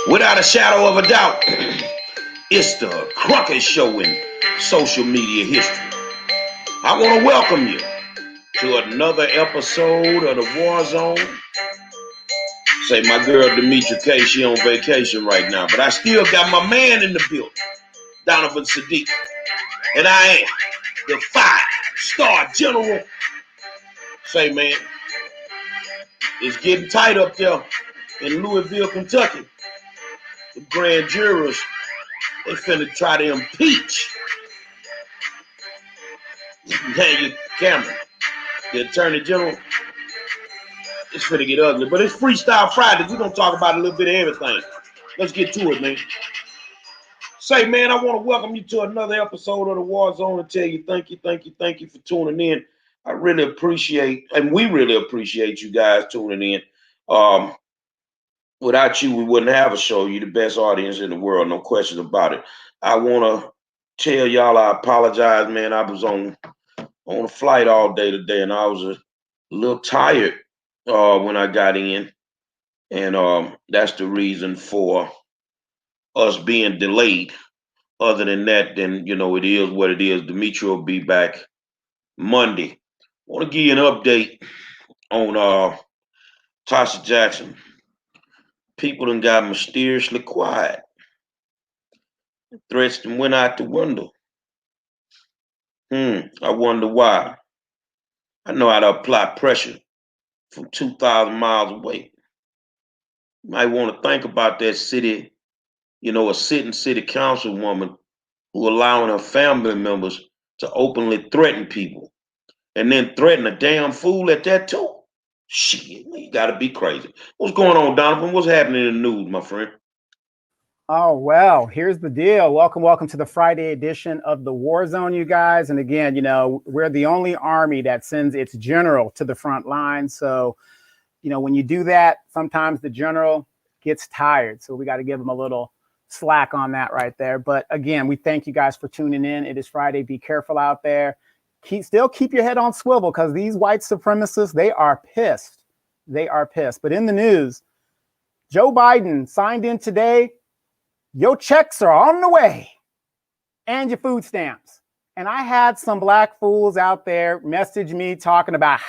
Without a shadow of a doubt, it's the Crockett Show in social media history. I want to welcome you to another episode of the War Zone. Say my girl Demetria K, she on vacation right now, but I still got my man in the building, Donovan Sadiq, and I am the five-star general. Say, man, it's getting tight up there in Louisville, Kentucky. The grand jurors, they finna try to impeach Daniel Cameron, the Attorney General. It's finna get ugly, but it's Freestyle Friday. We're gonna talk about a little bit of everything. Let's get to it, man. Say, man, I want to welcome you to another episode of the War Zone and tell you thank you for tuning in. I really appreciate, and we really appreciate you guys tuning in. Um, Without you, we wouldn't have a show. You're the best audience in the world, no questions about it. I want to tell y'all I apologize, man. I was on a flight all day today, and I was a little tired when I got in, and that's the reason for us being delayed. Other than that, then it is what it is. Dimitri will be back Monday. I want to give you an update on Tasha Jackson. People done got mysteriously quiet. Threats done went out the window. I wonder why. I know how to apply pressure from 2,000 miles away. You might want to think about that city, a sitting city councilwoman who allowing her family members to openly threaten people and then threaten a damn fool at that too. Shit, you gotta be crazy. What's going on, Donovan? What's happening in the news, my friend? Oh, well, here's the deal. Welcome to the Friday edition of the War Zone, you guys. And again, we're the only army that sends its general to the front line. So, when you do that, sometimes the general gets tired. So we got to give him a little slack on that right there. But again, we thank you guys for tuning in. It is Friday. Be careful out there. Still keep your head on swivel because these white supremacists, they are pissed. They are pissed. But in the news, Joe Biden signed in today. Your checks are on the way and your food stamps. And I had some black fools out there message me talking about,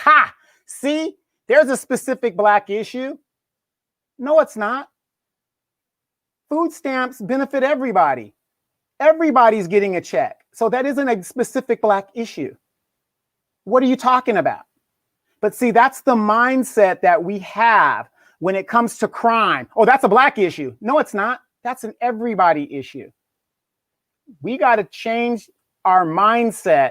see, there's a specific black issue. No, it's not. Food stamps benefit everybody. Everybody's getting a check. So that isn't a specific black issue. What are you talking about? But see, that's the mindset that we have when it comes to crime. Oh, that's a black issue. No, it's not. That's an everybody issue. We got to change our mindset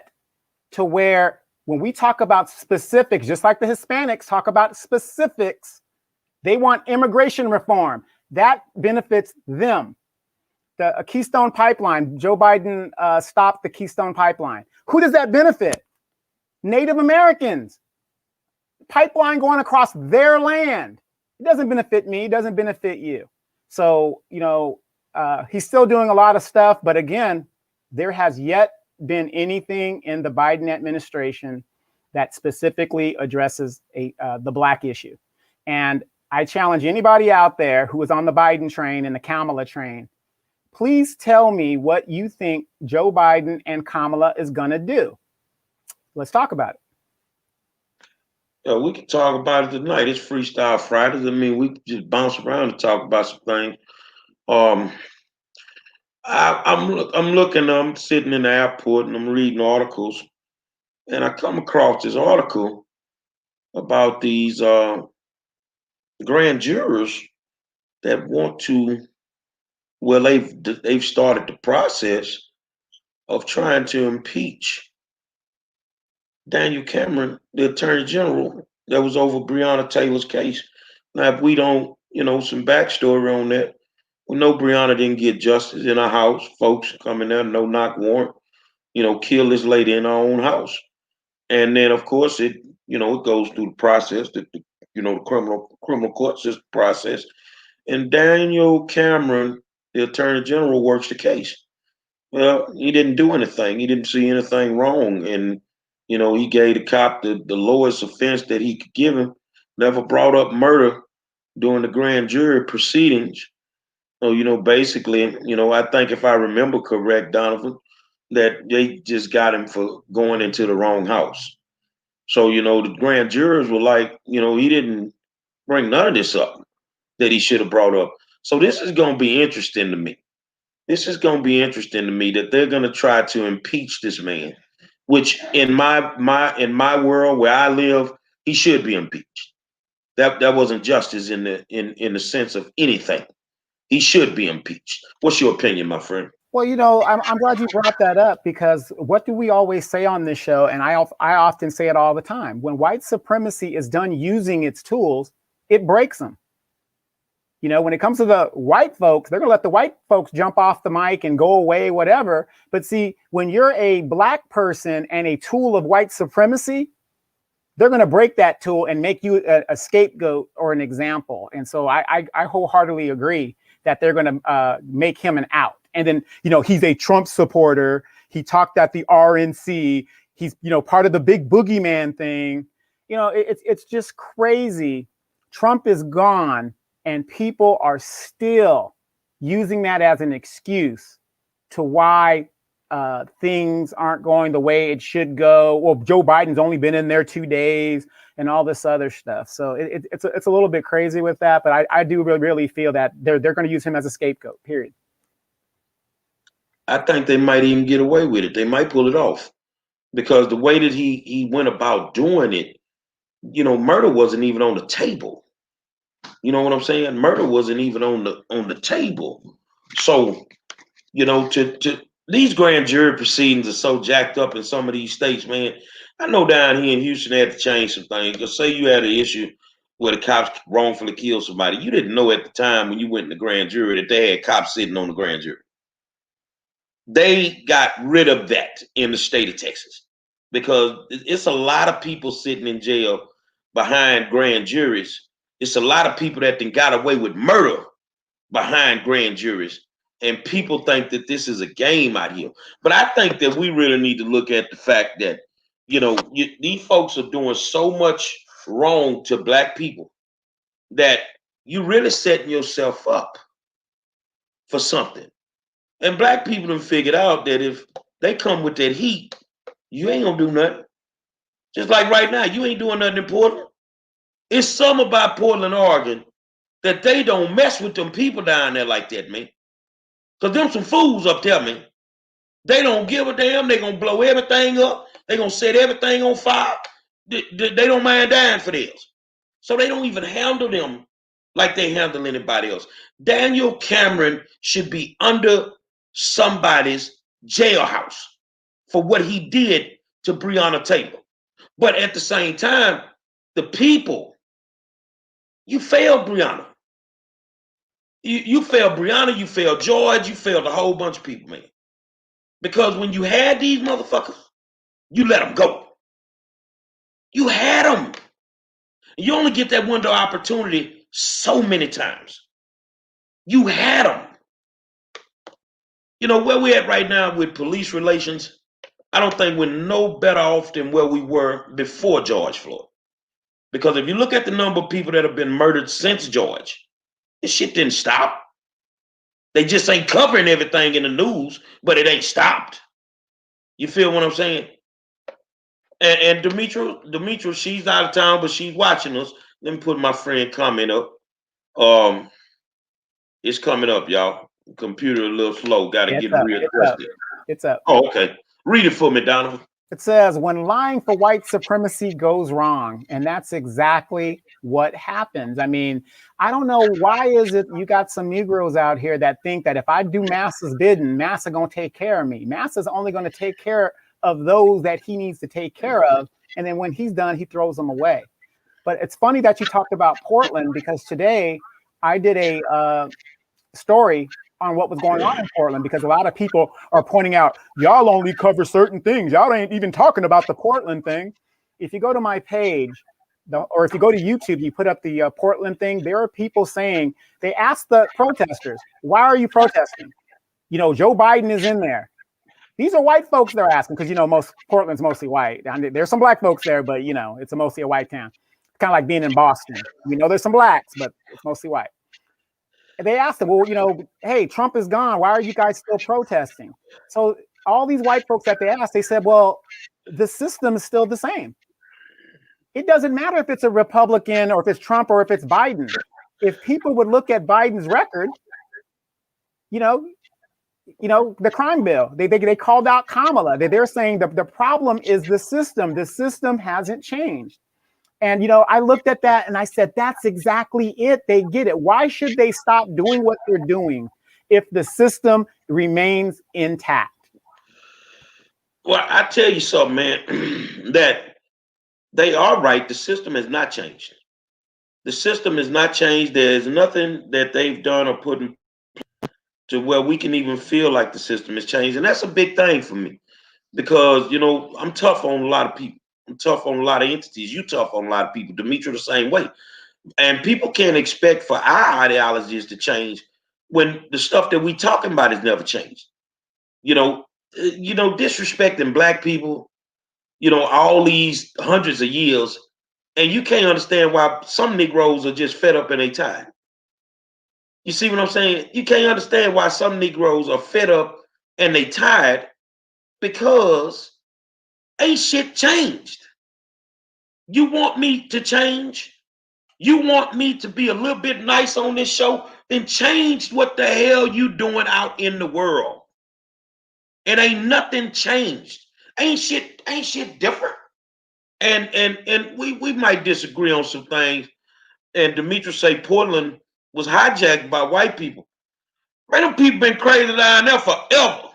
to where when we talk about specifics, just like the Hispanics talk about specifics, they want immigration reform. That benefits them. The Keystone Pipeline, Joe Biden stopped the Keystone Pipeline. Who does that benefit? Native Americans. Pipeline going across their land. It doesn't benefit me. It doesn't benefit you. So, he's still doing a lot of stuff. But again, there has yet been anything in the Biden administration that specifically addresses the black issue. And I challenge anybody out there who is on the Biden train and the Kamala train, please tell me what you think Joe Biden and Kamala is going to do. Let's talk about it. Yeah, we can talk about it tonight. It's Freestyle Fridays. I mean, we can just bounce around and talk about some things. I'm sitting in the airport and I'm reading articles, and I come across this article about these grand jurors that want to. Well, they've started the process of trying to impeach Daniel Cameron, the Attorney General, that was over Breonna Taylor's case. Now, if we don't, some backstory on that, we know Breonna didn't get justice in her house. Folks coming there, no knock warrant, kill this lady in her own house. And then, of course, it goes through the process, the criminal court system process. And Daniel Cameron, the Attorney General, works the case. Well, he didn't do anything. He didn't see anything wrong. And, he gave the cop the lowest offense that he could give him, never brought up murder during the grand jury proceedings. So, basically, I think if I remember correct, Donovan, that they just got him for going into the wrong house. So, the grand jurors were like, he didn't bring none of this up that he should have brought up. So this is going to be interesting to me. This is going to be interesting to me that they're going to try to impeach this man, which in my world where I live, he should be impeached. That wasn't justice in the sense of anything. He should be impeached. What's your opinion, my friend? Well, I'm glad you brought that up because what do we always say on this show? And I often say it all the time. When white supremacy is done using its tools, it breaks them. When it comes to the white folks, they're going to let the white folks jump off the mic and go away, whatever. But see, when you're a black person and a tool of white supremacy, they're going to break that tool and make you a scapegoat or an example. And so I wholeheartedly agree that they're going to make him an out. And then, he's a Trump supporter. He talked at the RNC. He's, part of the big boogeyman thing. It's just crazy. Trump is gone and people are still using that as an excuse to why things aren't going the way it should go. Well, Joe Biden's only been in there 2 days and all this other stuff. So it's a little bit crazy with that, but I do really feel that they're going to use him as a scapegoat, period. I think they might even get away with it. They might pull it off because the way that he went about doing it, murder wasn't even on the table. You know what I'm saying? Murder wasn't even on the table. So, to these grand jury proceedings are so jacked up in some of these states, man. I know down here in Houston they had to change some things. Because say you had an issue where the cops wrongfully killed somebody, you didn't know at the time when you went in the grand jury that they had cops sitting on the grand jury. They got rid of that in the state of Texas because it's a lot of people sitting in jail behind grand juries. It's a lot of people that then got away with murder behind grand juries. And people think that this is a game out here. But I think that we really need to look at the fact that, these folks are doing so much wrong to black people that you're really setting yourself up for something. And black people have figured out that if they come with that heat, you ain't gonna do nothing. Just like right now, you ain't doing nothing in Portland. It's something about Portland, Oregon, that they don't mess with them people down there like that, man. Because them some fools up there, man. They don't give a damn. They gonna blow everything up. They gonna set everything on fire. They don't mind dying for this. So they don't even handle them like they handle anybody else. Daniel Cameron should be under somebody's jailhouse for what he did to Breonna Taylor. But at the same time, the people, you failed Breonna. You failed Breonna, you failed George, you failed a whole bunch of people, man. Because when you had these motherfuckers, you let them go. You had them. You only get that window of opportunity so many times. You had them. Where we're at right now with police relations, I don't think we're no better off than where we were before George Floyd. Because if you look at the number of people that have been murdered since George, this shit didn't stop. They just ain't covering everything in the news, but it ain't stopped. You feel what I'm saying? And Demetra, she's out of town, but she's watching us. Let me put my friend comment up. It's coming up, y'all. Computer a little slow. Got to get readjusted. It's up. Oh, okay. Read it for me, Donovan. It says, when lying for white supremacy goes wrong. And that's exactly what happens. I mean, I don't know why is it you got some Negroes out here that think that if I do Massa's bidding, Massa going to take care of me. Massa's only going to take care of those that he needs to take care of. And then when he's done, he throws them away. But it's funny that you talked about Portland because today I did a story on what was going on in Portland because a lot of people are pointing out, y'all only cover certain things. Y'all ain't even talking about the Portland thing. If you go to my page, or if you go to YouTube, you put up the Portland thing, there are people saying, they asked the protesters, why are you protesting? Joe Biden is in there. These are white folks they're asking because, Portland's mostly white. There's some black folks there, but, it's mostly a white town. It's kind of like being in Boston. There's some blacks, but it's mostly white. they asked them, well, hey, Trump is gone. Why are you guys still protesting? So all these white folks that they asked, they said, well, the system is still the same. It doesn't matter if it's a Republican or if it's Trump or if it's Biden. If people would look at Biden's record, the crime bill, they called out Kamala. They're saying the problem is the system. The system hasn't changed. And, I looked at that and I said, that's exactly it. They get it. Why should they stop doing what they're doing if the system remains intact? Well, I tell you something, man, that they are right. The system has not changed. The system has not changed. There's nothing that they've done or put in to where we can even feel like the system has changed. And that's a big thing for me because, I'm tough on a lot of people. I'm tough on a lot of entities. You tough on a lot of people. Demetri the same way. And people can't expect for our ideologies to change when the stuff that we talking about has never changed. Disrespecting black people, all these hundreds of years, and you can't understand why some Negroes are just fed up and they tired. You see what I'm saying? You can't understand why some Negroes are fed up and they tired because ain't shit changed. You want me to change? You want me to be a little bit nice on this show? Then change what the hell you doing out in the world. It ain't nothing changed. Ain't shit different. And we might disagree on some things. And Demetri say Portland was hijacked by white people. Man, them people been crazy down there forever.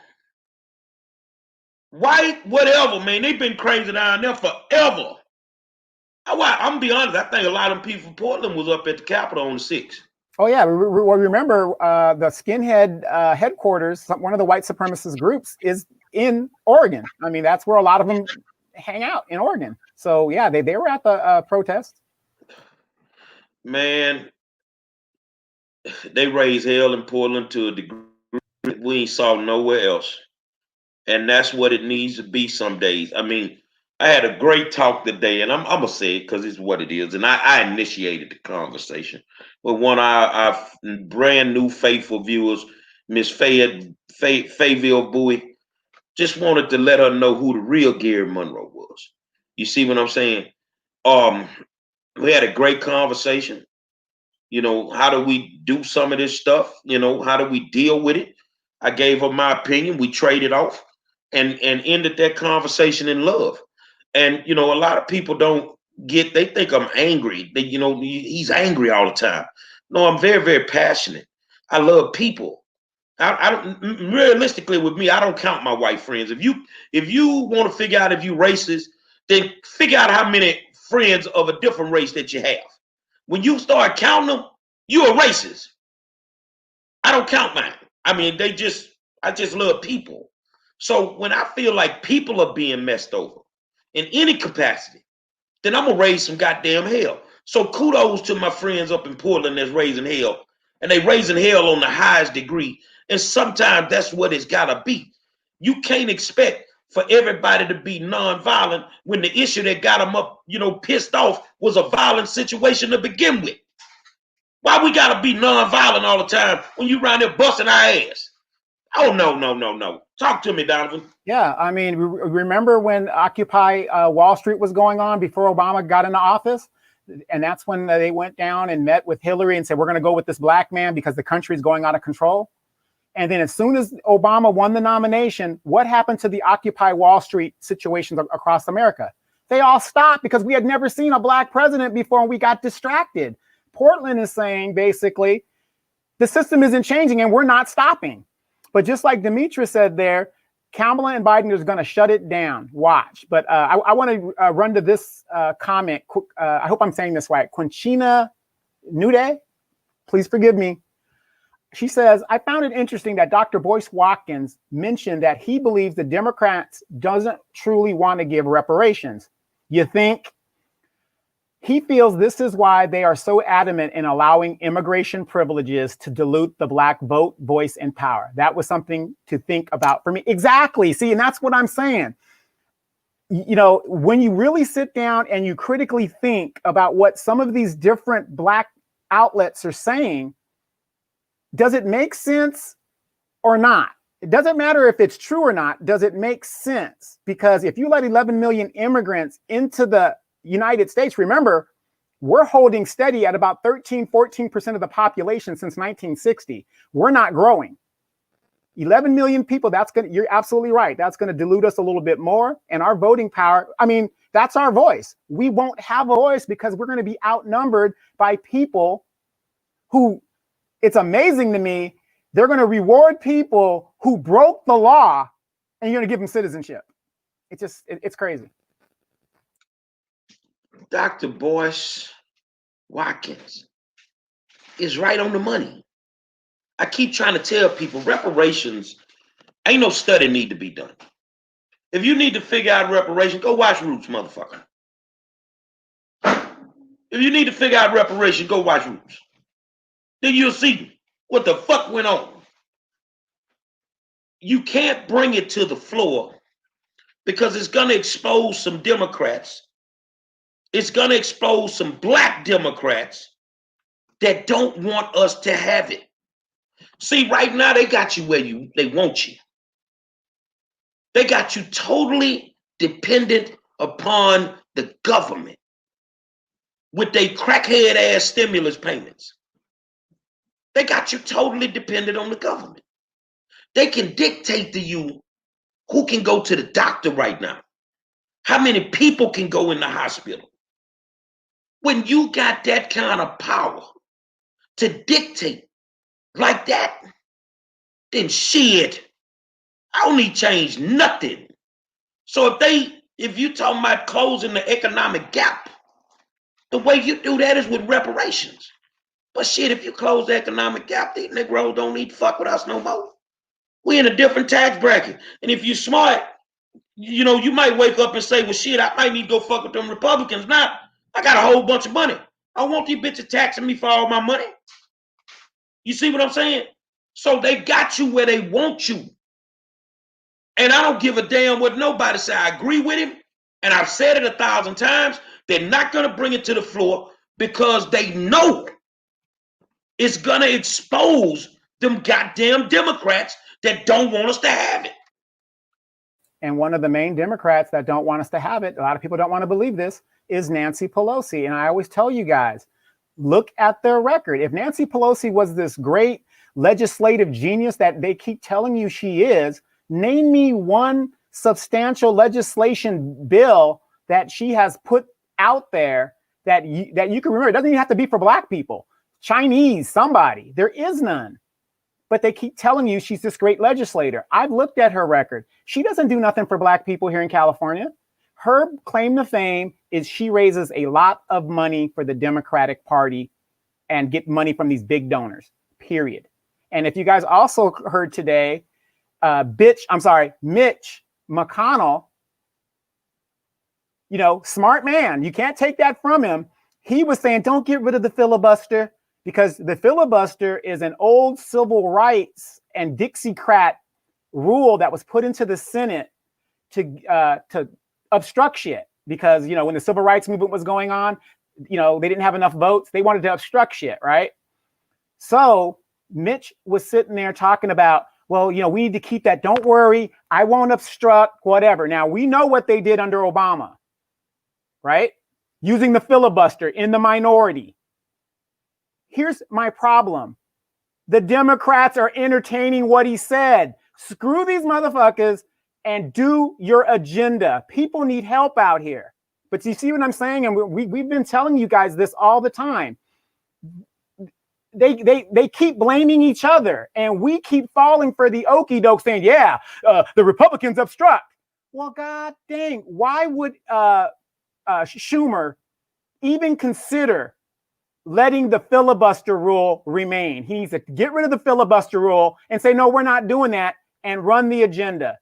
White, whatever, man. They've been crazy down there forever. I'm gonna be honest, I think a lot of them people from Portland was up at the Capitol on the 6th. Oh, yeah. Remember, the skinhead headquarters, one of the white supremacist groups, is in Oregon. I mean, that's where a lot of them hang out, in Oregon. So, yeah, they were at the protest. Man, they raised hell in Portland to a degree we ain't saw nowhere else. And that's what it needs to be some days. I mean, I had a great talk today, and I'm going to say it because it's what it is. And I initiated the conversation with one of our brand new faithful viewers, Miss Fayville Bowie. Just wanted to let her know who the real Gary Monroe was. You see what I'm saying? We had a great conversation. How do we do some of this stuff? How do we deal with it? I gave her my opinion. We traded off and ended that conversation in love. And, a lot of people don't get, they think I'm angry. He's angry all the time. No, I'm very, very passionate. I love people. I don't, realistically with me, I don't count my white friends. If you want to figure out if you racist, then figure out how many friends of a different race that you have. When you start counting them, you're a racist. I don't count mine. I mean, I just love people. So when I feel like people are being messed over in any capacity, then I'm gonna raise some goddamn hell. So kudos to my friends up in Portland that's raising hell. And they raising hell on the highest degree. And sometimes that's what it's gotta be. You can't expect for everybody to be nonviolent when the issue that got them up, pissed off was a violent situation to begin with. Why we gotta be nonviolent all the time when you around there busting our ass? Oh, no. Talk to me, Donovan. Yeah, I mean, remember when Occupy Wall Street was going on before Obama got into office? And that's when they went down and met with Hillary and said, we're going to go with this black man because the country is going out of control. And then as soon as Obama won the nomination, what happened to the Occupy Wall Street situations across America? They all stopped because we had never seen a black president before and we got distracted. Portland is saying, basically, the system isn't changing and we're not stopping. But just like Demetri said there, Kamala and Biden is going to shut it down. Watch. But I want to run to this comment. I hope I'm saying this right. Quinchina Nude, please forgive me. She says, I found it interesting that Dr. Boyce Watkins mentioned that he believes the Democrats doesn't truly want to give reparations. You think? He feels this is why they are so adamant in allowing immigration privileges to dilute the black vote, voice, and power. That was something to think about for me. Exactly. See, and that's what I'm saying. When you really sit down and you critically think about what some of these different black outlets are saying, Does it make sense or not? It doesn't matter if it's true or not. Does it make sense? Because if you let 11 million immigrants into the United States, remember, we're holding steady at about 13-14% of the population since 1960. We're not growing. 11 million people, you're absolutely right. That's going to dilute us a little bit more. And our voting power, I mean, that's our voice. We won't have a voice because we're going to be outnumbered by people who, it's amazing to me, they're going to reward people who broke the law and you're going to give them citizenship. It's crazy. Dr. Boyce Watkins is right on the money. I keep trying to tell people reparations, ain't no study need to be done. If you need to figure out reparations, go watch Roots, motherfucker. If you need to figure out reparations, go watch Roots. Then you'll see what the fuck went on. You can't bring it to the floor because it's going to expose some Democrats. It's going to expose some black Democrats that don't want us to have it. See, right now they got you where they want you. They got you totally dependent upon the government with their crackhead ass stimulus payments. They got you totally dependent on the government. They can dictate to you who can go to the doctor right now, how many people can go in the hospital. When you got that kind of power to dictate like that, then shit, I don't need change nothing. So if you talking about closing the economic gap, the way you do that is with reparations. But shit, if you close the economic gap, these Negroes don't need to fuck with us no more. We in a different tax bracket. And if you smart, you know, you might wake up and say, well, shit, I might need to go fuck with them Republicans now. I got a whole bunch of money. I want these bitches taxing me for all my money. You see what I'm saying? So they got you where they want you. And I don't give a damn what nobody say. I agree with him. And I've said it 1,000 times. They're not going to bring it to the floor because they know it's going to expose them goddamn Democrats that don't want us to have it. And one of the main Democrats that don't want us to have it, a lot of people don't want to believe this, is Nancy Pelosi. And I always tell you guys, look at their record. If Nancy Pelosi was this great legislative genius that they keep telling you she is, name me one substantial legislation bill that she has put out there that you can remember. It doesn't even have to be for black people, Chinese, somebody. There is none. But they keep telling you she's this great legislator. I've looked at her record. She doesn't do nothing for black people here in California. Her claim to fame is she raises a lot of money for the Democratic Party and get money from these big donors, period. And if you guys also heard today, Mitch McConnell, you know, smart man. You can't take that from him. He was saying, don't get rid of the filibuster because the filibuster is an old civil rights and Dixiecrat rule that was put into the Senate to obstruct shit. Because, you know, when the civil rights movement was going on, you know, they didn't have enough votes. They wanted to obstruct shit, right? So Mitch was sitting there talking about, well, you know, we need to keep that. Don't worry. I won't obstruct, whatever. Now, we know what they did under Obama, right? Using the filibuster in the minority. Here's my problem. The Democrats are entertaining what he said. Screw these motherfuckers and do your agenda. People need help out here. But you see what I'm saying? And we've been telling you guys this all the time. They keep blaming each other, and we keep falling for the okie doke saying, yeah, the Republicans obstruct. Well, god dang, why would Schumer even consider letting the filibuster rule remain? He needs to get rid of the filibuster rule and say, no, we're not doing that, and run the agenda.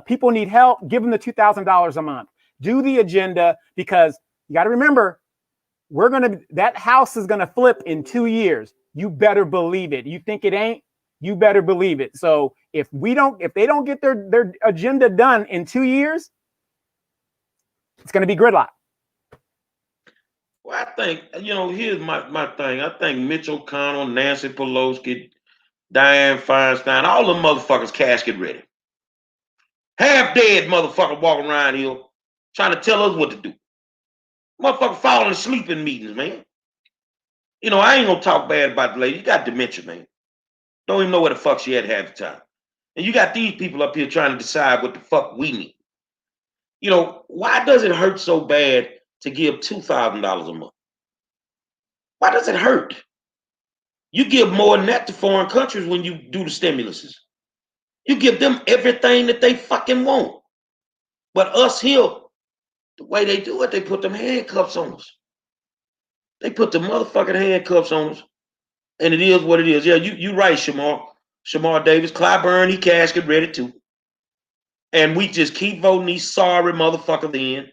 People need help. Give them the $2,000 a month. Do the agenda, because you got to remember, that house is gonna flip in 2 years. You better believe it. You think it ain't? You better believe it. So if they don't get their agenda done in 2 years, it's gonna be gridlock. Well, I think, you know, here's my thing. I think Mitch McConnell, Nancy Pelosi, Dianne Feinstein, all them motherfuckers casket ready. Half dead motherfucker walking around here trying to tell us what to do. Motherfucker falling asleep in meetings, man. You know, I ain't gonna talk bad about the lady. You got dementia, man. Don't even know where the fuck she at half the time. And you got these people up here trying to decide what the fuck we need. You know, why does it hurt so bad to give $2,000 a month? Why does it hurt? You give more than that to foreign countries when you do the stimuluses. You give them everything that they fucking want. But us here, the way they do it, they put them handcuffs on us. They put the motherfucking handcuffs on us. And it is what it is. Yeah, you right, Shamar. Shamar Davis. Clyburn, he casket ready too. And we just keep voting these sorry motherfuckers in.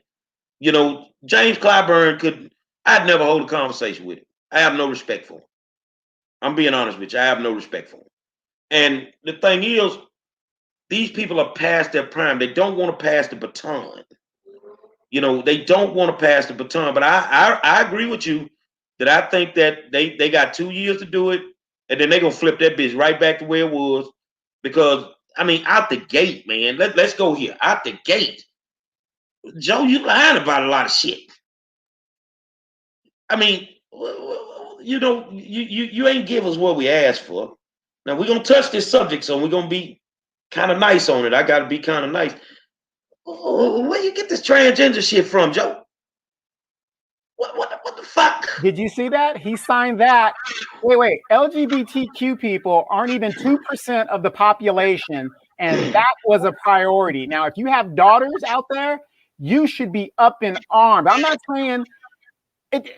You know, James Clyburn I'd never hold a conversation with him. I have no respect for him. I'm being honest with you. I have no respect for him. And the thing is, these people are past their prime. They don't want to pass the baton. You know, they don't want to pass the baton. But I agree with you that I think that they got 2 years to do it, and then they're gonna flip that bitch right back to where it was. Because I mean, out the gate, man. Let's go here. Out the gate. Joe, you lying about a lot of shit. I mean, you know, you ain't give us what we asked for. Now we're gonna touch this subject, so we're gonna be kind of nice on it. I gotta be kind of nice. Where you get this transgender shit from, Joe? What the fuck? Did you see that? He signed that. Wait. LGBTQ people aren't even 2% of the population, and that was a priority. Now, if you have daughters out there, you should be up in arms. I'm not saying it.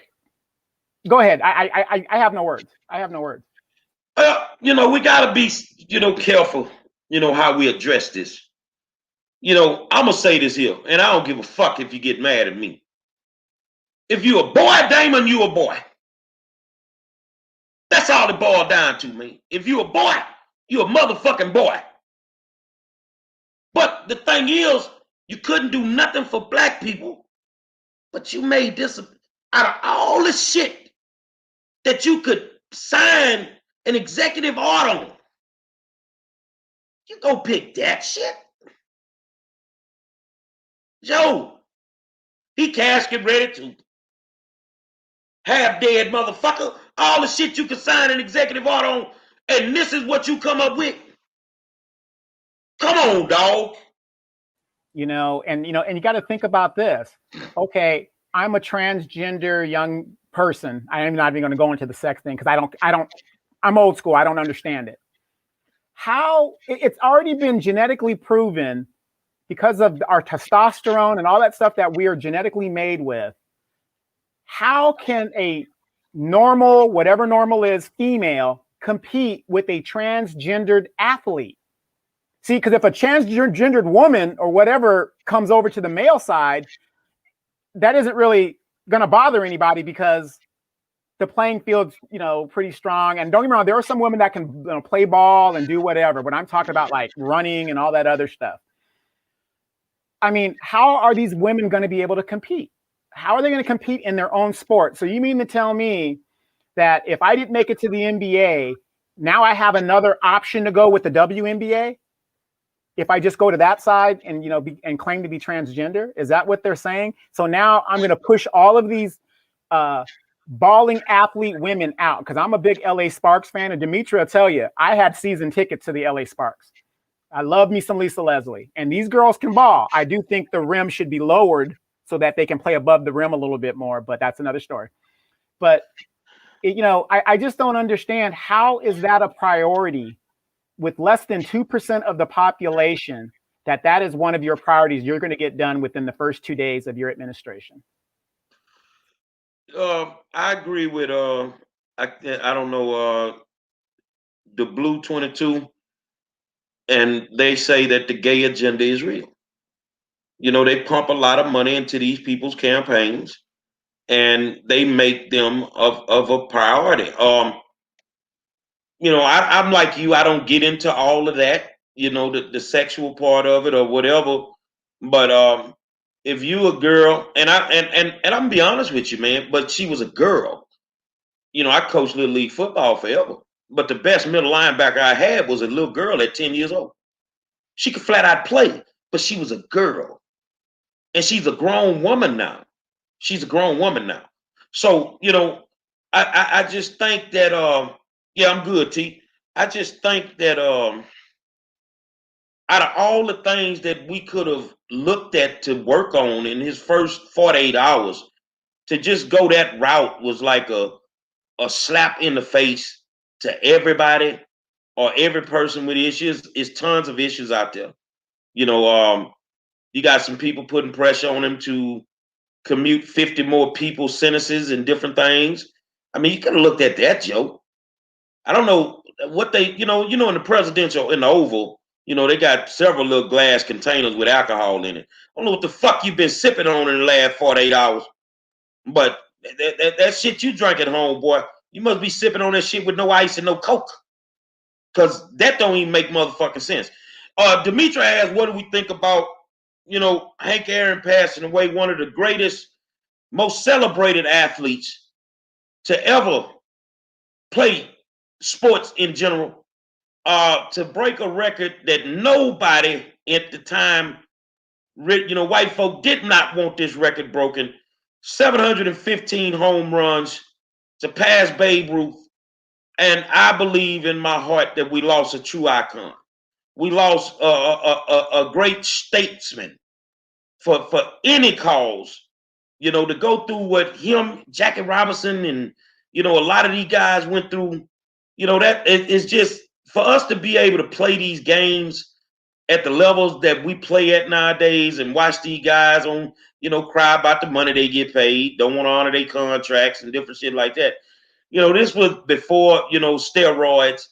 Go ahead. I have no words. I have no words. You know, we gotta be, you know, careful, you know, how we address this. You know, I'm gonna say this here, and I don't give a fuck if you get mad at me. If you a boy, Damon, you a boy. That's all it boiled down to, man. If you a boy, you a motherfucking boy. But the thing is, you couldn't do nothing for black people, but you made this out of all the shit that you could sign an executive order on. You go pick that shit. Joe, he casket ready too. Half dead motherfucker. All the shit you could sign an executive order on, and this is what you come up with. Come on, dog. You know, and you got to think about this. Okay, I'm a transgender young person. I am not even going to go into the sex thing because I'm old school. I don't understand it. How it's already been genetically proven because of our testosterone and all that stuff that we are genetically made with. How can a normal, whatever normal is, female compete with a transgendered athlete? See, because if a transgendered woman or whatever comes over to the male side, that isn't really going to bother anybody because the playing field's, pretty strong. And don't get me wrong, there are some women that can play ball and do whatever, but I'm talking about like running and all that other stuff. I mean, how are these women going to be able to compete? How are they going to compete in their own sport? So you mean to tell me that if I didn't make it to the NBA, now I have another option to go with the WNBA? If I just go to that side and and claim to be transgender? Is that what they're saying? So now I'm going to push all of these balling athlete women out because I'm a big LA Sparks fan, and Demetria will tell you I had season tickets to the LA Sparks. I love me some Lisa Leslie, and these girls can ball. I do think the rim should be lowered so that they can play above the rim a little bit more, but that's another story. But I just don't understand, how is that a priority with less than 2% of the population, that is one of your priorities you're going to get done within the first 2 days of your administration? I agree with I don't know the Blue 22, and they say that the gay agenda is real. You know, they pump a lot of money into these people's campaigns, and they make them of a priority. I'm like you. I don't get into all of that. The sexual part of it or whatever. But if you a girl, and I'm gonna be honest with you, man. But she was a girl. I coached Little League football forever. But the best middle linebacker I had was a little girl at 10 years old. She could flat out play, but she was a girl. And she's a grown woman now. She's a grown woman now. So, I just think that yeah, I'm good, T. I just think that out of all the things that we could have looked at to work on in his first 48 hours, to just go that route was like a slap in the face to everybody or every person with issues. Is tons of issues out there. You got some people putting pressure on him to commute 50 more people's sentences and different things. I mean, you could have looked at that, Joe. I don't know what they, in the presidential, in the Oval, they got several little glass containers with alcohol in it. I don't know what the fuck you've been sipping on in the last 48 hours, but that shit you drank at home, boy, you must be sipping on that shit with no ice and no Coke, because that don't even make motherfucking sense. Demetra asked, what do we think about, Hank Aaron passing away, one of the greatest, most celebrated athletes to ever play sports in general, to break a record that nobody at the time, white folk did not want this record broken. 715 home runs to pass Babe Ruth. And I believe in my heart that we lost a true icon. We lost a great statesman for any cause. To go through what him, Jackie Robinson, and a lot of these guys went through. That it's just for us to be able to play these games at the levels that we play at nowadays and watch these guys on, cry about the money they get paid, don't want to honor their contracts and different shit like that. This was before, steroids,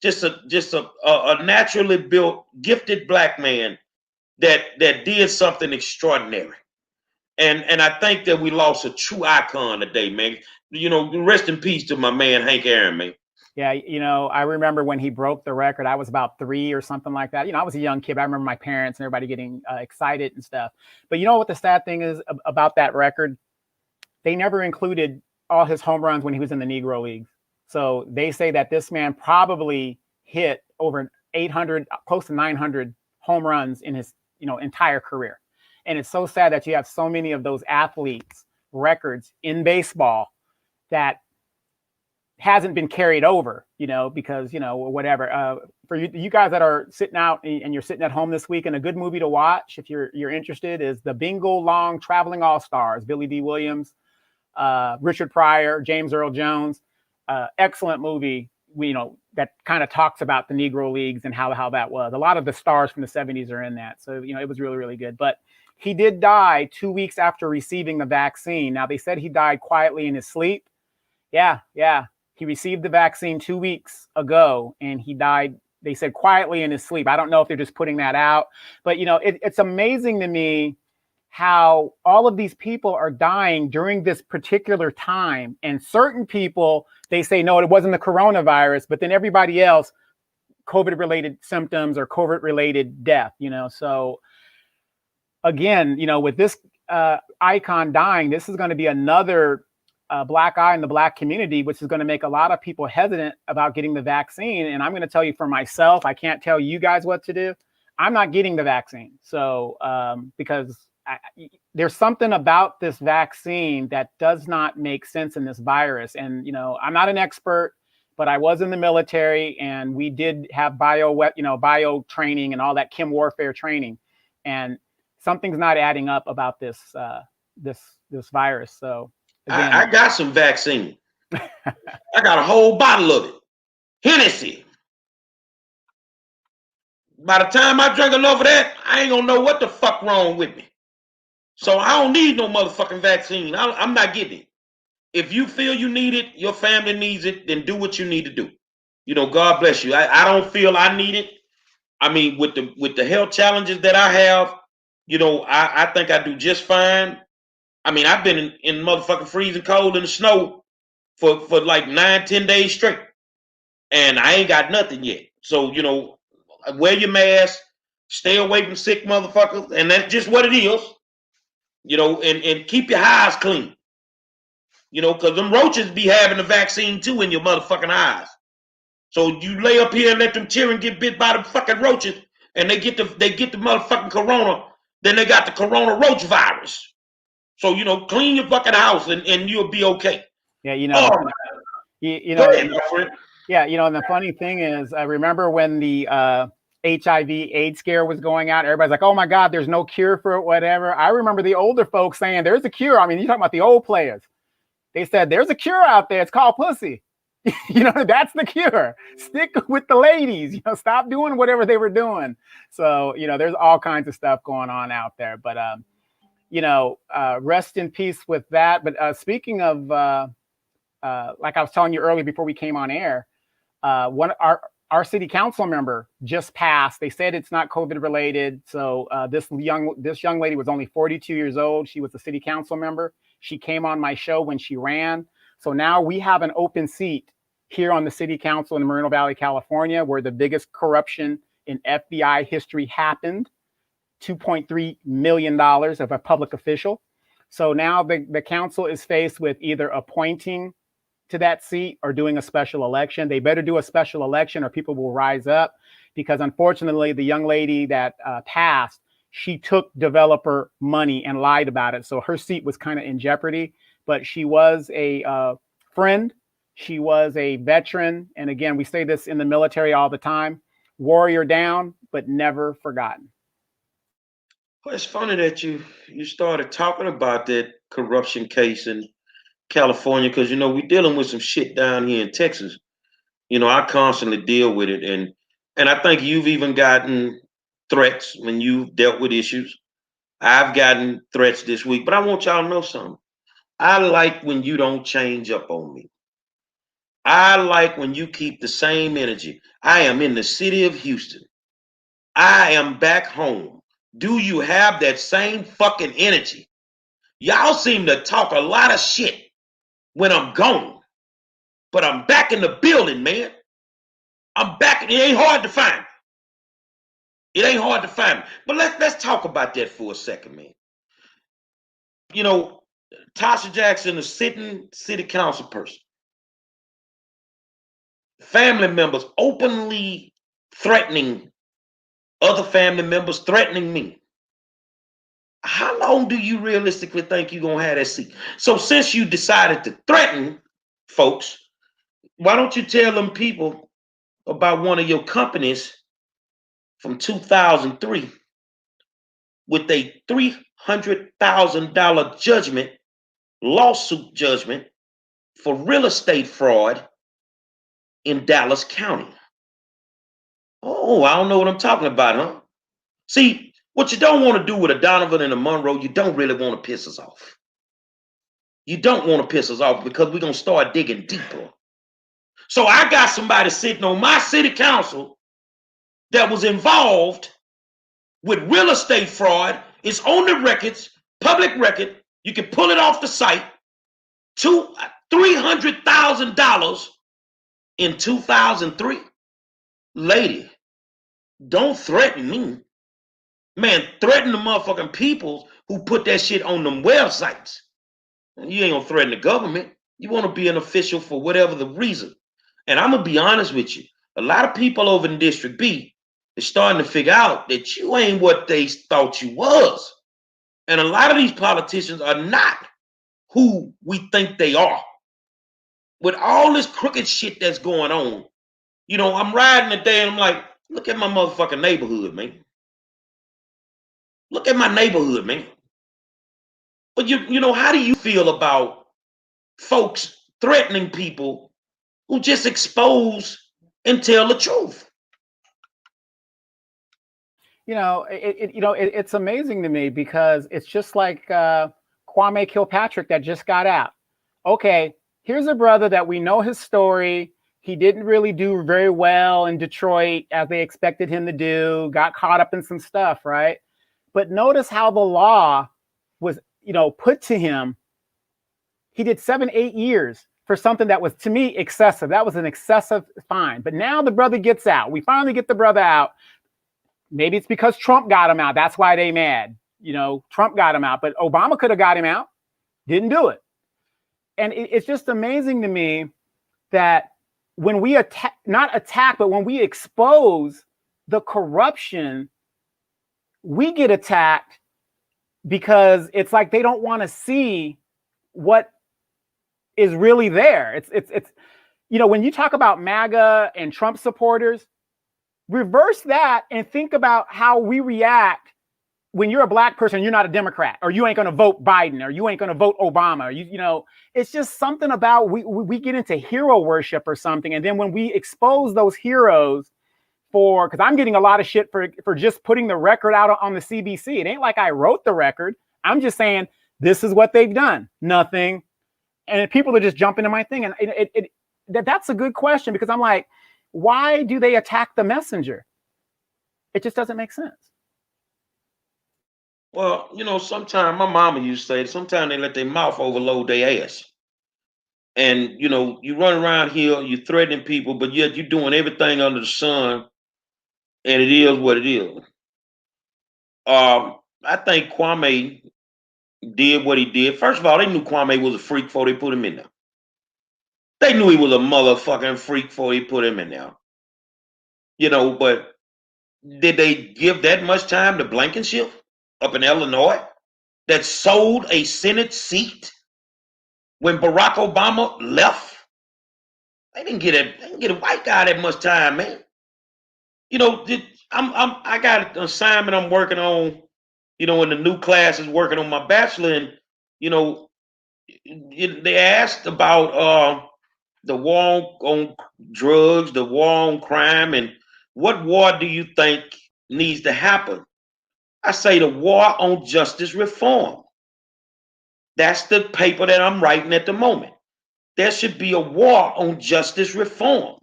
just a naturally built, gifted black man that did something extraordinary. And I think that we lost a true icon today, man. Rest in peace to my man, Hank Aaron, man. Yeah, I remember when he broke the record, I was about 3 or something like that. I was a young kid. I remember my parents and everybody getting excited and stuff. But you know what the sad thing is about that record? They never included all his home runs when he was in the Negro Leagues. So they say that this man probably hit over 800, close to 900 home runs in his, entire career. And it's so sad that you have so many of those athletes' records in baseball that hasn't been carried over, because, whatever. For you guys that are sitting out and you're sitting at home this week, and a good movie to watch, if you're interested, is the Bingo Long Traveling All-Stars, Billy D. Williams, Richard Pryor, James Earl Jones. Excellent movie, that kind of talks about the Negro Leagues and how that was. A lot of the stars from the 70s are in that. So, it was really, really good. But he did die 2 weeks after receiving the vaccine. Now, they said he died quietly in his sleep. Yeah. He received the vaccine 2 weeks ago, and he died, they said, quietly in his sleep. I don't know if they're just putting that out. But, it's amazing to me how all of these people are dying during this particular time. And certain people, they say, no, it wasn't the coronavirus, but then everybody else, COVID-related symptoms or COVID-related death, So again, with this icon dying, this is going to be another black eye in the black community, which is going to make a lot of people hesitant about getting the vaccine. And I'm going to tell you for myself, I can't tell you guys what to do. I'm not getting the vaccine. So because there's something about this vaccine that does not make sense in this virus. And, I'm not an expert, but I was in the military, and we did have bio training and all that chem warfare training. And something's not adding up about this virus. So again, I got some vaccine. I got a whole bottle of it. Hennessy. By the time I drink enough of that, I ain't gonna know what the fuck wrong with me. So I don't need no motherfucking vaccine. I'm not getting it. If you feel you need it, your family needs it, then do what you need to do. God bless you. I don't feel I need it. I mean, with the health challenges that I have, I think I do just fine. I mean, I've been in motherfucking freezing cold in the snow for like 9-10 days straight, and I ain't got nothing yet. So wear your mask, stay away from sick motherfuckers, and that's just what it is. And keep your eyes clean. Because them roaches be having the vaccine too in your motherfucking eyes. So you lay up here and let them children get bit by the fucking roaches, and they get the motherfucking corona. Then they got the corona roach virus. So clean your fucking house and you'll be okay. Yeah, Oh, you go know, ahead, my friend. yeah, and the funny thing is, I remember when the HIV/AIDS scare was going out, everybody's like, "Oh my God, there's no cure for it, whatever." I remember the older folks saying, "There's a cure." I mean, you're talking about the old players. They said, "There's a cure out there. It's called pussy." That's the cure. Stick with the ladies. Stop doing whatever they were doing. So, there's all kinds of stuff going on out there. But, rest in peace with that. But speaking of, like I was telling you earlier before we came on air, our city council member just passed. They said it's not COVID related. So this young lady was only 42 years old. She was a city council member. She came on my show when she ran. So now we have an open seat here on the city council in Moreno Valley, California, where the biggest corruption in FBI history happened. $2.3 million of a public official. So now the council is faced with either appointing to that seat or doing a special election. They better do a special election or people will rise up, because unfortunately the young lady that passed, she took developer money and lied about it. So her seat was kind of in jeopardy, but she was a friend. She was a veteran. And again, we say this in the military all the time: warrior down, but never forgotten. Well, it's funny that you started talking about that corruption case in California, because we're dealing with some shit down here in Texas. I constantly deal with it, and I think you've even gotten threats when you've dealt with issues. I've gotten threats this week, but I want y'all to know something. I like when you don't change up on me. I like when you keep the same energy. I am in the city of Houston. I am back home. Do you have that same fucking energy? Y'all seem to talk a lot of shit when I'm gone, but I'm back in the building, man. I'm back. It ain't hard to find me. It ain't hard to find me. But let's talk about that for a second, man. Tasha Jackson, a sitting city council person, family members openly threatening other family members, threatening me. How long do you realistically think you're going to have that seat? So since you decided to threaten folks, why don't you tell them people about one of your companies from 2003 with a $300,000 lawsuit judgment for real estate fraud in Dallas County? Oh, I don't know what I'm talking about, huh? See, what you don't want to do with a Donovan and a Monroe, you don't really want to piss us off. You don't want to piss us off, because we're going to start digging deeper. So I got somebody sitting on my city council that was involved with real estate fraud. It's on the records, public record. You can pull it off the site. $300,000 in 2003. Lady, don't threaten me. Man, threaten the motherfucking people who put that shit on them websites. You ain't gonna threaten the government. You want to be an official for whatever the reason. And I'm gonna be honest with you. A lot of people over in District B is starting to figure out that you ain't what they thought you was. And a lot of these politicians are not who we think they are. With all this crooked shit that's going on, I'm riding today and I'm like, look at my motherfucking neighborhood, man. Look at my neighborhood, man. But how do you feel about folks threatening people who just expose and tell the truth? It's amazing to me, because it's just like Kwame Kilpatrick that just got out. Okay, here's a brother that we know his story. He didn't really do very well in Detroit as they expected him to do, got caught up in some stuff, right? But notice how the law was, put to him. He did 7-8 years for something that was, to me, excessive. That was an excessive fine. But now the brother gets out. We finally get the brother out. Maybe it's because Trump got him out. That's why they mad. Trump got him out, but Obama could have got him out. Didn't do it. And it's just amazing to me that when we not attack, but when we expose the corruption, we get attacked because it's like they don't want to see what is really there. It's when you talk about MAGA and Trump supporters, reverse that and think about how we react when you're a black person, you're not a Democrat, or you ain't going to vote Biden, or you ain't going to vote Obama. It's just something about we get into hero worship or something. And then when we expose those heroes because I'm getting a lot of shit for just putting the record out on the CBC. It ain't like I wrote the record. I'm just saying, this is what they've done. Nothing. And people are just jumping to my thing. And that's a good question, because I'm like, why do they attack the messenger? It just doesn't make sense. Well, sometimes my mama used to say, sometimes they let their mouth overload their ass. And, you run around here, you threatening people, but yet you're doing everything under the sun, and it is what it is. I think Kwame did what he did. First of all, they knew Kwame was a freak before they put him in there. They knew he was a motherfucking freak before he put him in there. But did they give that much time to Blankenship up in Illinois that sold a Senate seat when Barack Obama left? They didn't get a white guy that much time, man. I got an assignment I'm working on, in the new classes, working on my bachelor, and they asked about the war on drugs, the war on crime, and what war do you think needs to happen? I say the war on justice reform. That's the paper that I'm writing at the moment. There should be a war on justice reform.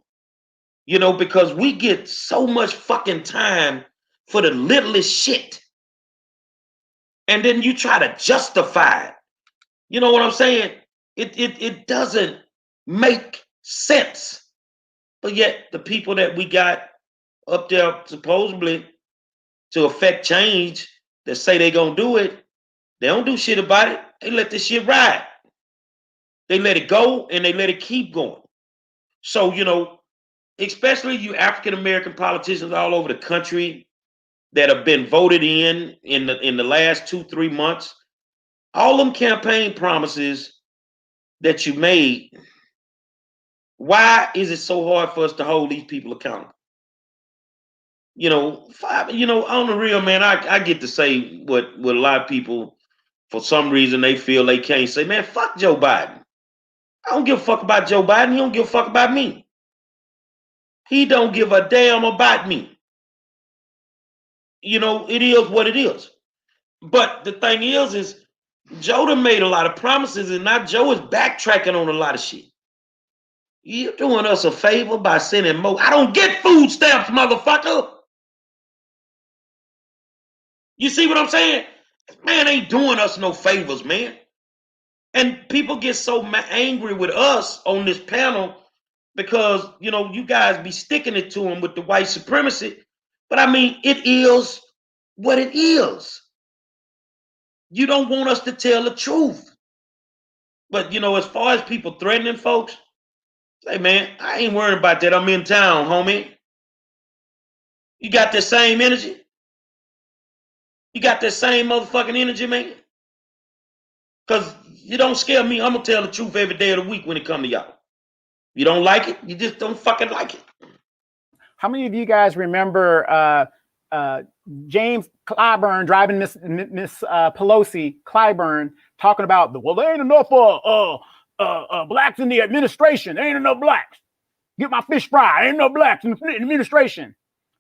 Because we get so much fucking time for the littlest shit. And then you try to justify it. You know what I'm saying? It doesn't make sense. But yet the people that we got up there supposedly to affect change, that say they gonna do it, they don't do shit about it. They let this shit ride. They let it go, and they let it keep going. So, especially you African-American politicians all over the country that have been voted in the last 2-3 months, all them campaign promises that you made, why is it so hard for us to hold these people accountable? On the real, man, I get to say what a lot of people, for some reason, they feel they can't say. Man, fuck Joe Biden. I don't give a fuck about Joe Biden. He don't give a fuck about me. He don't give a damn about me. It is what it is. But the thing is Joe done made a lot of promises, and now Joe is backtracking on a lot of shit. You're doing us a favor by sending more. I don't get food stamps, motherfucker. You see what I'm saying? Man ain't doing us no favors, man. And people get so angry with us on this panel because, you guys be sticking it to them with the white supremacy. But I mean, it is what it is. You don't want us to tell the truth. But, as far as people threatening folks, say, man, I ain't worried about that. I'm in town, homie. You got that same energy? You got that same motherfucking energy, man? Because you don't scare me. I'm going to tell the truth every day of the week when it comes to y'all. You don't like it, you just don't fucking like it. How many of you guys remember James Clyburn driving Miss Pelosi, Clyburn, talking about, there ain't enough blacks in the administration. There ain't enough blacks. Get my fish fry. There ain't no blacks in the administration.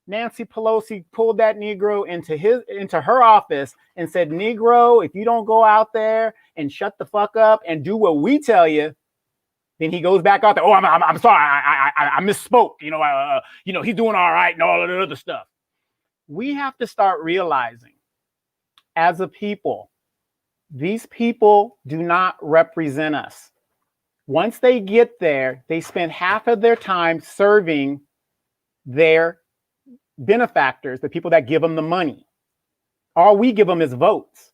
Nancy Pelosi pulled that Negro into her office and said, Negro, if you don't go out there and shut the fuck up and do what we tell you, then he goes back out there. Oh, I'm sorry. I misspoke. He's doing all right and all of the other stuff. We have to start realizing, as a people, these people do not represent us. Once they get there, they spend half of their time serving their benefactors, the people that give them the money. All we give them is votes.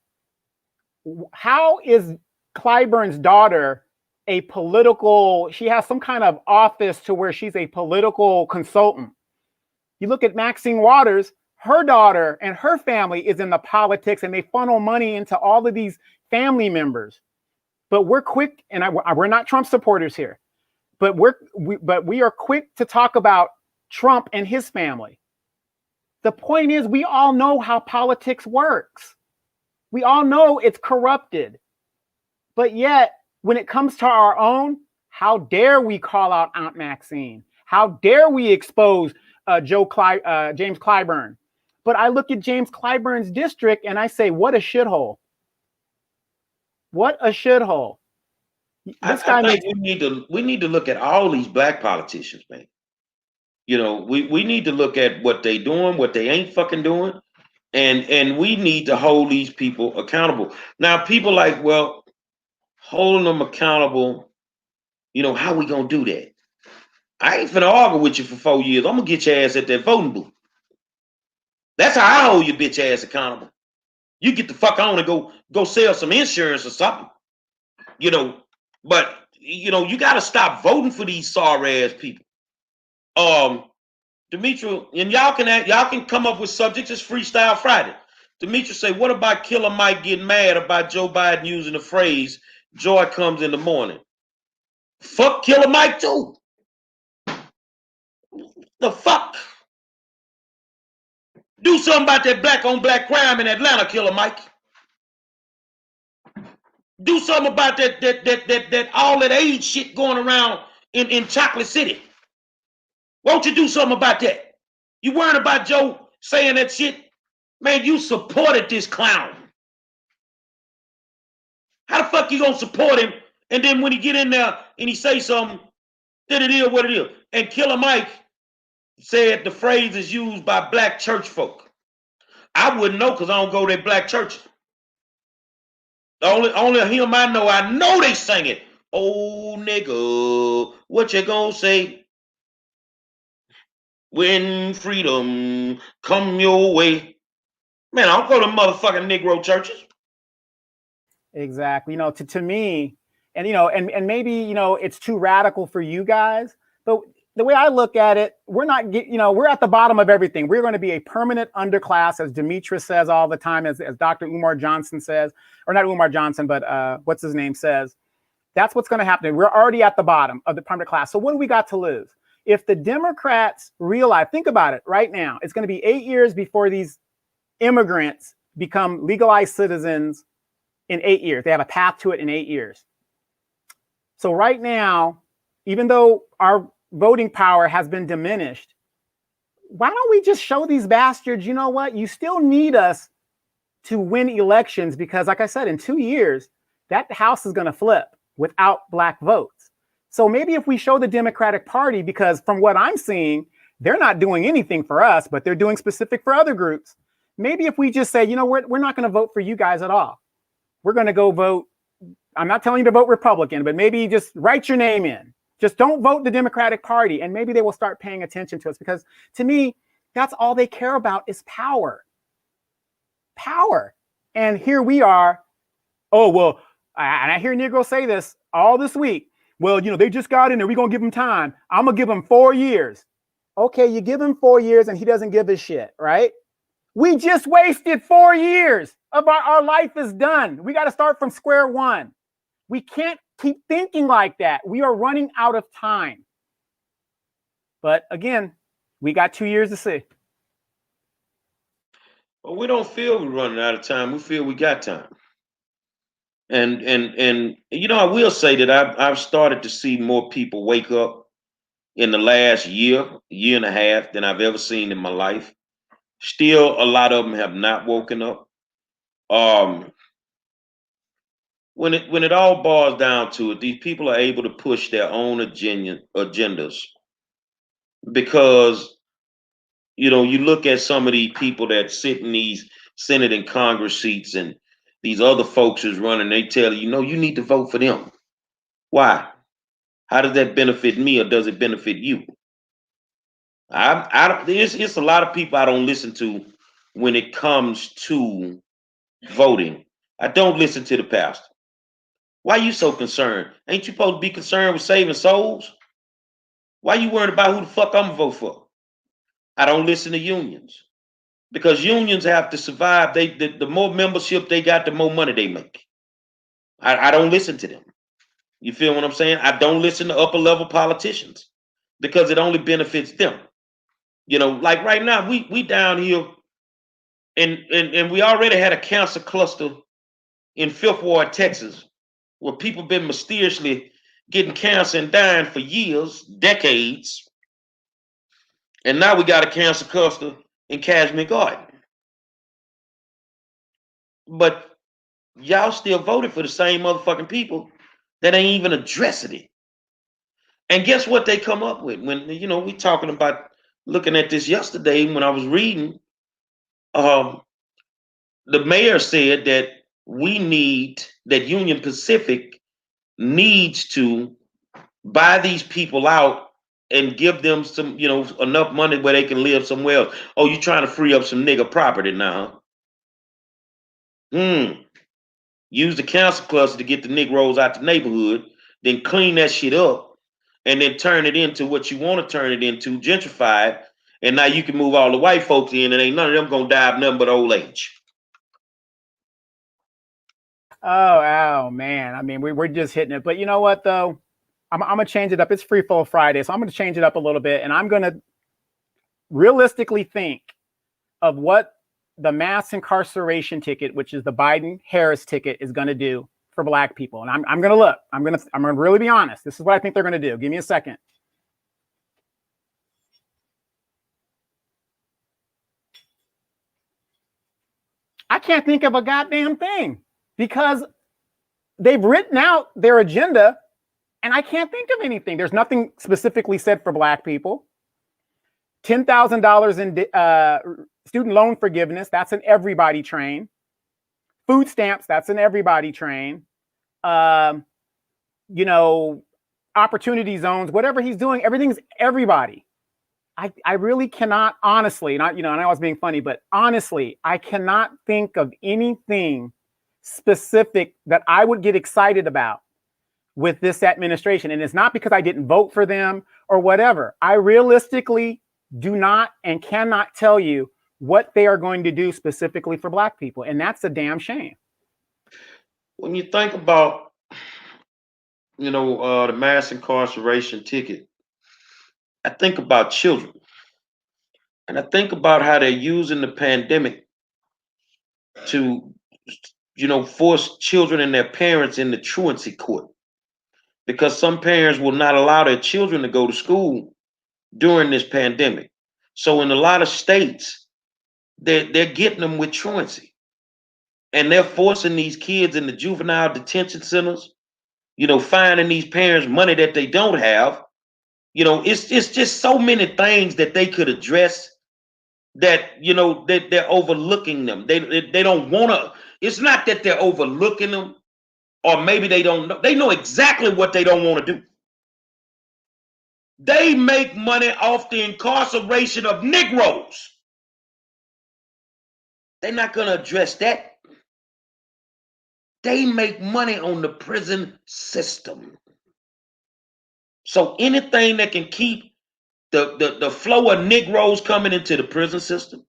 How is Clyburn's daughter a political, she has some kind of office to where she's a political consultant. You look at Maxine Waters, her daughter and her family is in the politics, and they funnel money into all of these family members. But we're quick, and we're not Trump supporters here, but we are quick to talk about Trump and his family. The point is, we all know how politics works. We all know it's corrupted. But yet, when it comes to our own, how dare we call out Aunt Maxine? How dare we expose James Clyburn? But I look at James Clyburn's district and I say, what a shithole. What a shithole. This guy makes. We need to look at all these black politicians, man. You know, we need to look at what they doing, what they ain't fucking doing, and we need to hold these people accountable. Now, people like, well, holding them accountable, you know, how we gonna do that? I ain't finna argue with you for 4 years. I'm gonna get your ass at that voting booth. That's how I hold your bitch ass accountable. You get the fuck on and go sell some insurance or something. You know, but you know, you gotta stop voting for these sorry ass people. Demetra, and y'all can come up with subjects. It's Freestyle Friday. Demetra say, what about Killer Mike getting mad about Joe Biden using the phrase "joy comes in the morning"? Fuck Killer Mike too. The fuck? Do something about that black on black crime in Atlanta, Killer Mike. Do something about that all that AIDS shit going around in Chocolate City. Won't you do something about that? You worried about Joe saying that shit? Man, you supported this clown. How the fuck you gonna support him? And then when he get in there and he say something, then it is what it is. And Killer Mike said the phrase is used by black church folk. I wouldn't know because I don't go to black churches. The only hymn I know they sing it. Oh nigga, what you gonna say when freedom come your way? Man, I don't go to motherfucking Negro churches. Exactly. You know, to me, and you know, and maybe, you know, it's too radical for you guys, but the way I look at it, we're not, you know, we're at the bottom of everything. We're going to be a permanent underclass, as Demetra says all the time, as Dr. Umar Johnson says, or not Umar Johnson, but what's his name says. That's what's going to happen. We're already at the bottom of the permanent class. So what do we got to lose? If the Democrats realize, think about it right now, it's going to be 8 years before these immigrants become legalized citizens. In 8 years, they have a path to it in 8 years. So right now, even though our voting power has been diminished, why don't we just show these bastards, you know what? You still need us to win elections, because like I said, in 2 years, that house is going to flip without black votes. So maybe if we show the Democratic Party, because from what I'm seeing, they're not doing anything for us, but they're doing specific for other groups. Maybe if we just say, you know, we're not going to vote for you guys at all. We're going to go vote. I'm not telling you to vote Republican, but maybe just write your name in. Just don't vote the Democratic Party, and maybe they will start paying attention to us, because to me, that's all they care about is power. Power. And here we are. Oh, well, and I hear Negro say this all this week. Well, you know, they just got in there. We're going to give them time. I'm going to give them 4 years. Okay, you give him 4 years and he doesn't give a shit, right? We just wasted 4 years of our life is done. We got to start from square one. We can't keep thinking like that. We are running out of time. But again, we got 2 years to see. Well, we don't feel we're running out of time. We feel we got time. And you know, I will say that I've started to see more people wake up in the last year and a half than I've ever seen in my life. Still, a lot of them have not woken up. When it all boils down to it, these people are able to push their own agendas, because you know, you look at some of these people that sit in these Senate and Congress seats, and these other folks is running. They tell you, no, you need to vote for them. Why? How does that benefit me, or does it benefit you? It's a lot of people I don't listen to when it comes to voting. I don't listen to the pastor. Why you so concerned? Ain't you supposed to be concerned with saving souls? Why you worried about who the fuck I'm gonna vote for? I don't listen to unions because unions have to survive. The more membership they got, the more money they make. I don't listen to them. You feel what I'm saying? I don't listen to upper level politicians because it only benefits them. You know, like right now, we down here and we already had a cancer cluster in Fifth Ward, Texas, where people been mysteriously getting cancer and dying for years, decades, and now we got a cancer cluster in Cashmere Garden. But y'all still voted for the same motherfucking people that ain't even addressing it. And guess what they come up with? When we talking about looking at this yesterday when I was reading, um, the mayor said that Union Pacific needs to buy these people out and give them some, enough money where they can live somewhere else. Oh, you trying to free up some nigga property now? Use the council cluster to get the Negroes out the neighborhood, then clean that shit up, and then turn it into what you want to turn it into, gentrify it, and now you can move all the white folks in, and ain't none of them gonna die of nothing but old age. Oh man. I mean, we're just hitting it. But you know what though? I'm gonna change it up. It's Free Flow Friday, so I'm gonna change it up a little bit, and I'm gonna realistically think of what the mass incarceration ticket, which is the Biden-Harris ticket, is going to do for Black people. And I'm going to look. I'm going to really be honest. This is what I think they're going to do. Give me a second. I can't think of a goddamn thing because they've written out their agenda, and I can't think of anything. There's nothing specifically said for Black people. $10,000 in student loan forgiveness, that's an everybody train. Food stamps, that's an everybody train. Opportunity zones, whatever he's doing, everything's everybody. I really cannot honestly, not, and I was being funny, but honestly, I cannot think of anything specific that I would get excited about with this administration. And it's not because I didn't vote for them or whatever. I realistically do not and cannot tell you what they are going to do specifically for Black people. And that's a damn shame. When you think about, the mass incarceration ticket, I think about children. And I think about how they're using the pandemic to, force children and their parents into truancy court. Because some parents will not allow their children to go to school during this pandemic. So in a lot of states, they're getting them with truancy. And they're forcing these kids in the juvenile detention centers, finding these parents money that they don't have. It's just so many things that they could address that, that they're overlooking them. They don't want to. It's not that they're overlooking them, or maybe they don't know. They know exactly what they don't want to do. They make money off the incarceration of Negroes. They're not going to address that. They make money on the prison system. So anything that can keep the flow of Negroes coming into the prison system,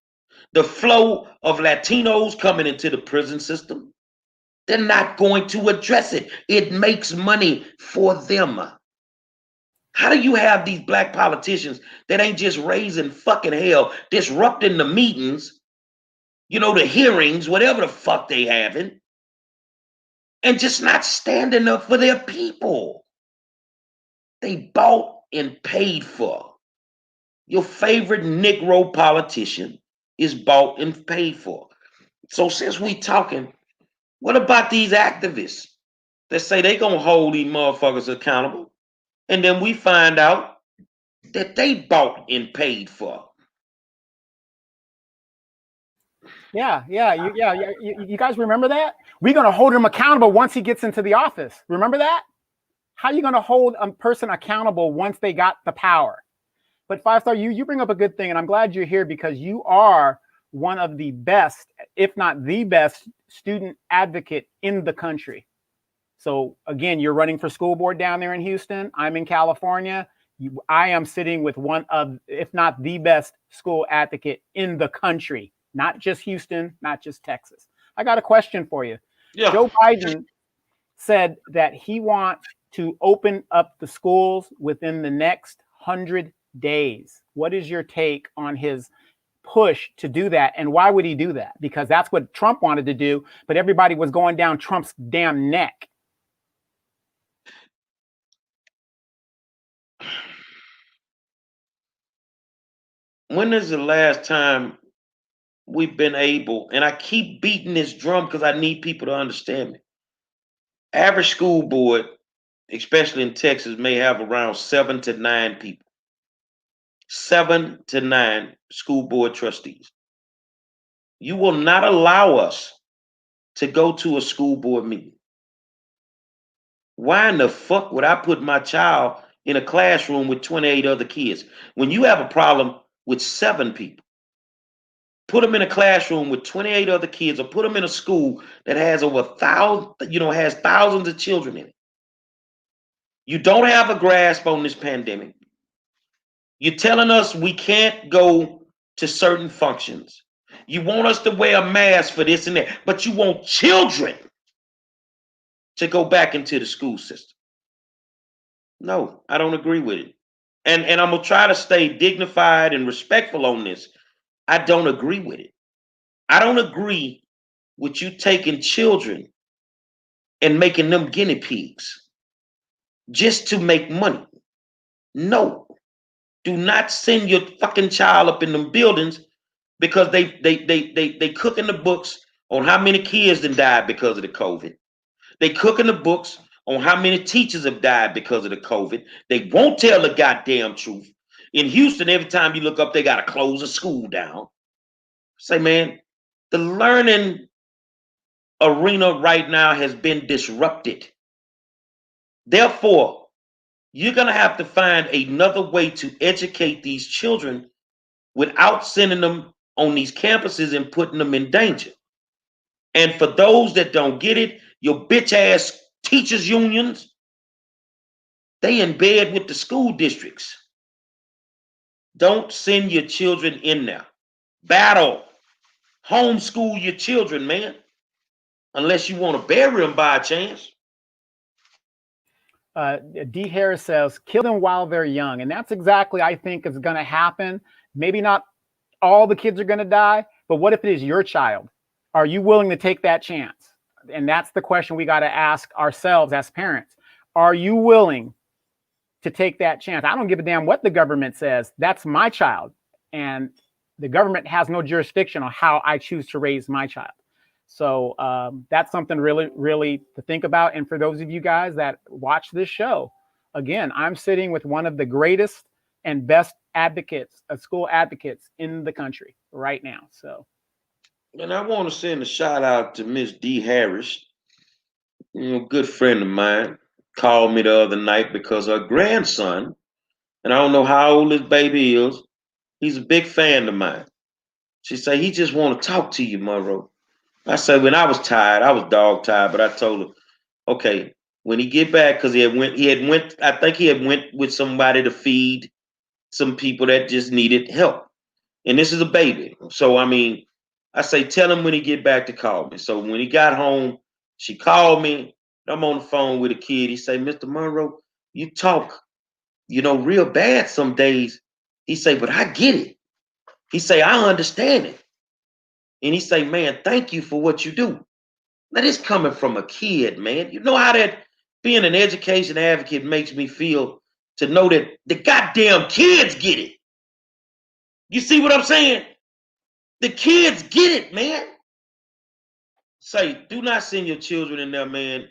the flow of Latinos coming into the prison system, they're not going to address it. It makes money for them. How do you have these Black politicians that ain't just raising fucking hell, disrupting the meetings, the hearings, whatever the fuck they having, and just not standing up for their people? They bought and paid for. Your favorite Negro politician is bought and paid for. So since we talking, what about these activists that say they gonna hold these motherfuckers accountable, and then we find out that they bought and paid for? Yeah. You guys remember that? We're gonna hold him accountable once he gets into the office. Remember that? How are you gonna hold a person accountable once they got the power? But Five Star, you bring up a good thing, and I'm glad you're here because you are one of the best, if not the best, student advocate in the country. So again, you're running for school board down there in Houston. I'm in California. I am sitting with one of, if not the best school advocate in the country, not just Houston, not just Texas. I got a question for you. Yeah. Joe Biden said that he wants to open up the schools within the next 100 days. What is your take on his push to do that? And why would he do that? Because that's what Trump wanted to do, but everybody was going down Trump's damn neck. When is the last time we've been able, and I keep beating this drum because I need people to understand me. Average school board, especially in Texas, may have around 7 to 9 people. 7 to 9 school board trustees. You will not allow us to go to a school board meeting. Why in the fuck would I put my child in a classroom with 28 other kids when you have a problem with 7 people? Put them in a classroom with 28 other kids, or put them in a school that has over 1,000, has thousands of children in it. You don't have a grasp on this pandemic. You're telling us we can't go to certain functions. You want us to wear a mask for this and that, but you want children to go back into the school system. No, I don't agree with it. And I'm going to try to stay dignified and respectful on this. I don't agree with it. I don't agree with you taking children and making them guinea pigs just to make money. No. Do not send your fucking child up in them buildings because they cooking the books on how many kids that died because of the COVID. They cooking the books on how many teachers have died because of the COVID. They won't tell the goddamn truth. In Houston, every time you look up, they got to close a school down. Say, man, the learning arena right now has been disrupted. Therefore, you're going to have to find another way to educate these children without sending them on these campuses and putting them in danger. And for those that don't get it, your bitch ass teachers unions, they in bed with the school districts. Don't send your children in there. Battle. Homeschool your children, man. Unless you want to bury them by a chance. D. Harris says, kill them while they're young. And that's exactly, I think, is going to happen. Maybe not all the kids are going to die, but what if it is your child? Are you willing to take that chance? And that's the question we got to ask ourselves as parents. Are you willing to take that chance? I don't give a damn what the government says. That's my child. And the government has no jurisdiction on how I choose to raise my child. So that's something really, really to think about. And for those of you guys that watch this show, again, I'm sitting with one of the greatest and best advocates, school advocates in the country right now. So, and I want to send a shout out to Miss D. Harris, good friend of mine, called me the other night because her grandson, and I don't know how old his baby is, he's a big fan of mine. She said, he just want to talk to you, Monroe. I said, when I was tired, I was dog tired, but I told her, okay, when he get back, because I think he had went with somebody to feed some people that just needed help. And this is a baby. So, I say, tell him when he get back to call me. So when he got home, she called me. I'm on the phone with a kid. He say, Mr. Monroe, you talk, real bad some days. He say, but I get it. He say, I understand it. And he say, man, thank you for what you do. Now, this coming from a kid, man. You know how that being an education advocate makes me feel to know that the goddamn kids get it. You see what I'm saying? The kids get it, man. Say, do not send your children in there, man.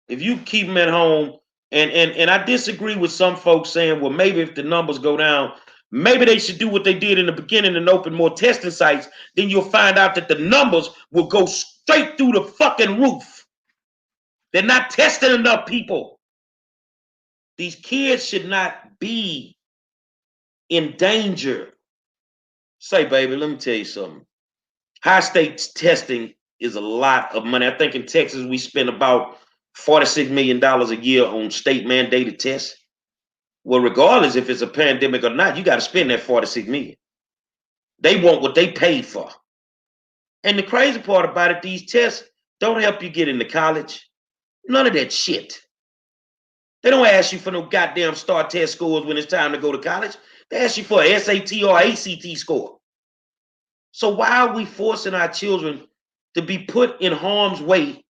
If you keep them at home, and I disagree with some folks saying, well, maybe if the numbers go down, maybe they should do what they did in the beginning and open more testing sites. Then you'll find out that the numbers will go straight through the fucking roof. They're not testing enough people. These kids should not be in danger. Say, baby, let me tell you something. High stakes testing is a lot of money. I think in Texas we spend about $46 million a year on state mandated tests. Well, regardless if it's a pandemic or not, you got to spend that $46 million. They want what they paid for. And the crazy part about it, these tests don't help you get into college. None of that shit. They don't ask you for no goddamn STAR test scores when it's time to go to college. They ask you for an SAT or ACT score. So why are we forcing our children to be put in harm's way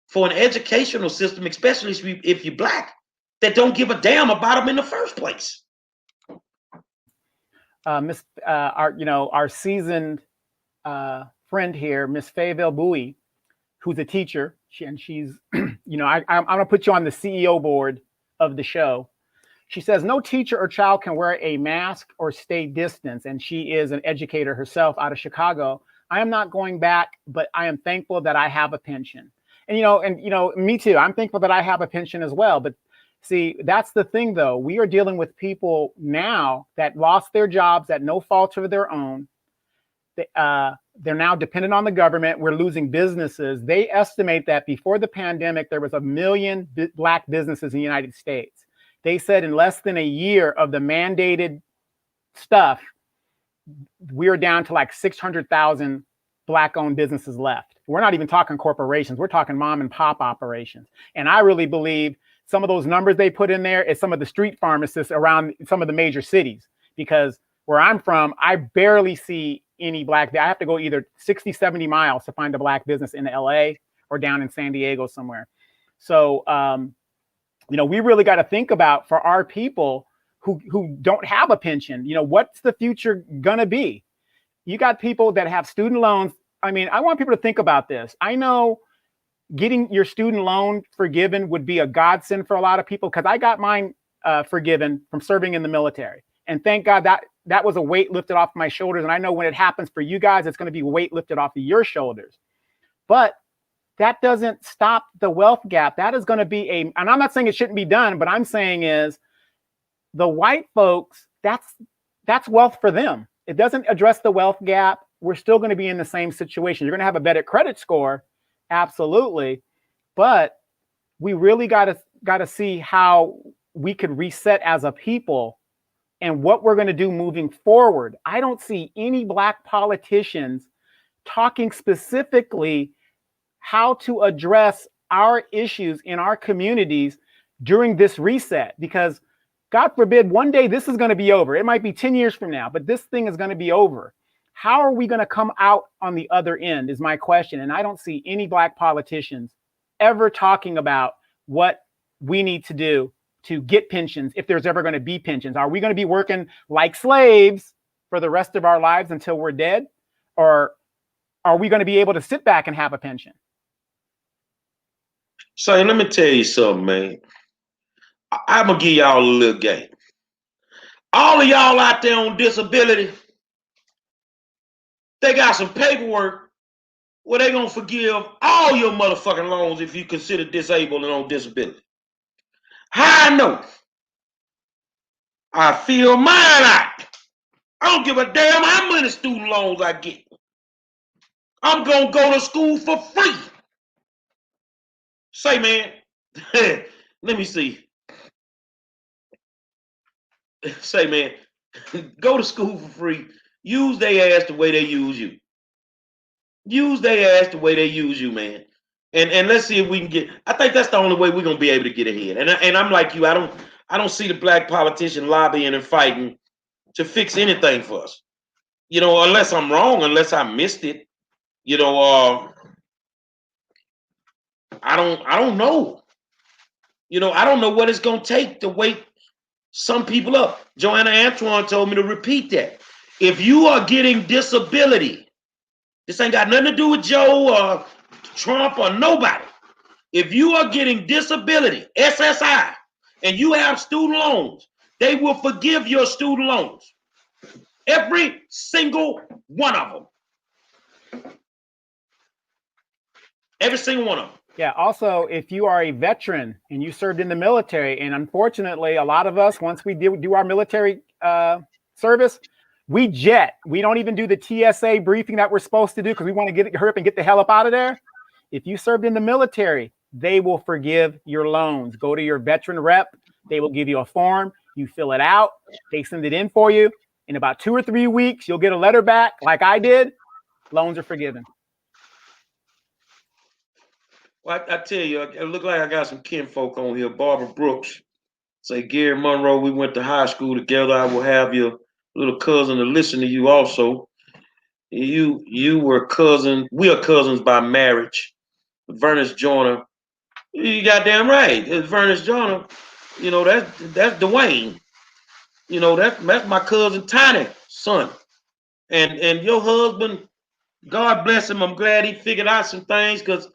for an educational system, especially if you're black, that don't give a damn about them in the first place? Our seasoned friend here, Miss Fayetteville Bowie, who's a teacher, she's, I'm gonna put you on the CEO board of the show. She says no teacher or child can wear a mask or stay distance, and she is an educator herself out of Chicago. I am not going back, but I am thankful that I have a pension. And me too. I'm thankful that I have a pension as well. But see, that's the thing, though. We are dealing with people now that lost their jobs at no fault of their own. They're now dependent on the government. We're losing businesses. They estimate that before the pandemic, there was 1 million black businesses in the United States. They said in less than a year of the mandated stuff, we're down to like 600,000 black-owned businesses left. We're not even talking corporations. We're talking mom and pop operations. And I really believe some of those numbers they put in there is some of the street pharmacists around some of the major cities, because where I'm from, I barely see any black. I have to go either 60, 70 miles to find a black business in LA or down in San Diego somewhere. So, we really got to think about for our people who don't have a pension, what's the future gonna be? You got people that have student loans. I mean, I want people to think about this. I know getting your student loan forgiven would be a godsend for a lot of people, because I got mine forgiven from serving in the military. And thank God that was a weight lifted off my shoulders. And I know when it happens for you guys, it's going to be weight lifted off of your shoulders. But that doesn't stop the wealth gap. That is going to be and I'm not saying it shouldn't be done, but I'm saying is the white folks, that's wealth for them. It doesn't address the wealth gap. We're still going to be in the same situation. You're going to have a better credit score. Absolutely. But we really got to see how we could reset as a people and what we're going to do moving forward. I don't see any black politicians talking specifically how to address our issues in our communities during this reset, because God forbid, one day this is going to be over. It might be 10 years from now, but this thing is going to be over. How are we going to come out on the other end is my question. And I don't see any black politicians ever talking about what we need to do to get pensions, if there's ever going to be pensions. Are we going to be working like slaves for the rest of our lives until we're dead? Or are we going to be able to sit back and have a pension? So let me tell you something, man. I'm going to give y'all a little game. All of y'all out there on disability, they got some paperwork where they going to forgive all your motherfucking loans if you consider disabled and on disability. How I know? I feel mine out. I don't give a damn how many student loans I get. I'm going to go to school for free. Say, man, let me see. Say, man, go to school for free. Use their ass the way they use you. Use their ass the way they use you, man. And let's see if we can get. I think that's the only way we're gonna be able to get ahead. And I'm like you. I don't see the black politician lobbying and fighting to fix anything for us. Unless I'm wrong, unless I missed it. I don't know. I don't know what it's gonna take to wake some people up. Joanna Antoine told me to repeat that. If you are getting disability, this ain't got nothing to do with Joe or Trump or nobody. If you are getting disability, SSI, and you have student loans, they will forgive your student loans. Every single one of them. Every single one of them. Yeah. Also, if you are a veteran and you served in the military, and unfortunately, a lot of us, once we do our military service, we jet. We don't even do the TSA briefing that we're supposed to do because we want to hurry up and get the hell up out of there. If you served in the military, they will forgive your loans. Go to your veteran rep. They will give you a form. You fill it out. They send it in for you. In about 2 or 3 weeks, you'll get a letter back like I did. Loans are forgiven. Well, I tell you, it look like I got some kinfolk on here. Barbara Brooks. Say, Gary Monroe, we went to high school together. I will have your little cousin to listen to you also. You were cousin. We are cousins by marriage. Vernus Joyner. You goddamn right. It's Vernus Joyner. You know, that's Dwayne. You know, that's my cousin Tiny son. And your husband, God bless him. I'm glad he figured out some things because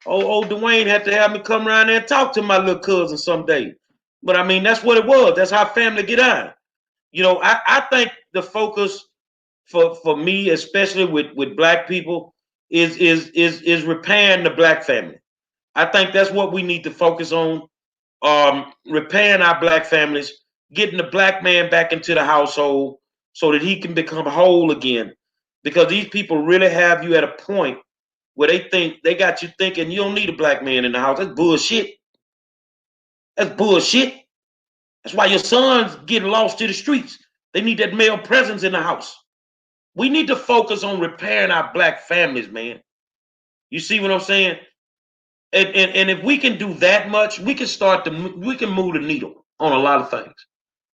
old Dwayne had to have me come around there and talk to my little cousin someday. But I mean, that's what it was. That's how family get on. You know, I think the focus for me, especially with black people, is repairing the black family. I think that's what we need to focus on. Repairing our black families, getting the black man back into the household so that he can become whole again. Because these people really have you at a point where they think they got you thinking you don't need a black man in the house. That's bullshit. That's bullshit. That's why your sons getting lost to the streets. They need that male presence in the house. We need to focus on repairing our black families, man. You see what I'm saying? And if we can do that much, we can move the needle on a lot of things.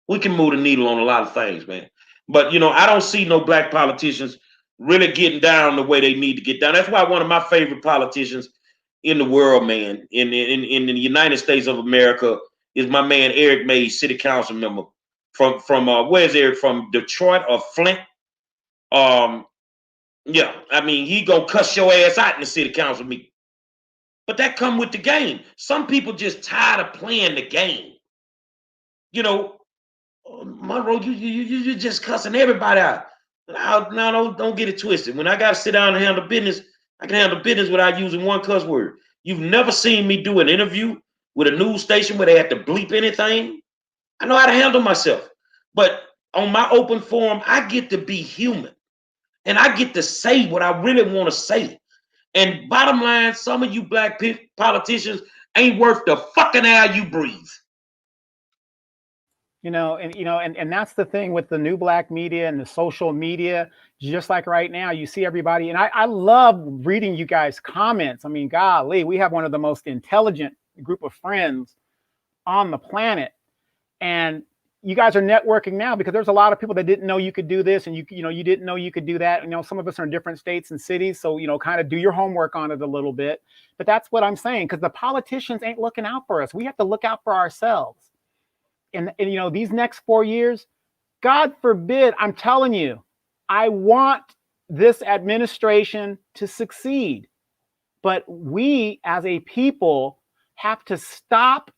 We can move the needle on a lot of things, man. But you know, I don't see no black politicians really getting down the way they need to get down. That's why one of my favorite politicians in the world, man, in the United States of America, is my man Eric Mays, city council member from where's Eric, from Detroit or Flint? Yeah, I mean, he gonna cuss your ass out in the city council meeting. But that come with the game. Some people just tired of playing the game. You know, Monroe, you just cussing everybody out. Now don't get it twisted. When I gotta sit down and handle business, I can handle business without using one cuss word. You've never seen me do an interview with a news station where they had to bleep anything. I know how to handle myself. But on my open forum, I get to be human. And I get to say what I really want to say. And bottom line, some of you black politicians ain't worth the fucking air you breathe. And that's the thing with the new black media and the social media. Just like right now, you see everybody, and I love reading you guys' comments. I mean, golly, we have one of the most intelligent group of friends on the planet, and you guys are networking now because there's a lot of people that didn't know you could do this, and you didn't know you could do that. You know, some of us are in different states and cities, so kind of do your homework on it a little bit. But that's what I'm saying, because the politicians ain't looking out for us. We have to look out for ourselves. And these next 4 years, God forbid, I'm telling you, I want this administration to succeed. But we as a people have to stop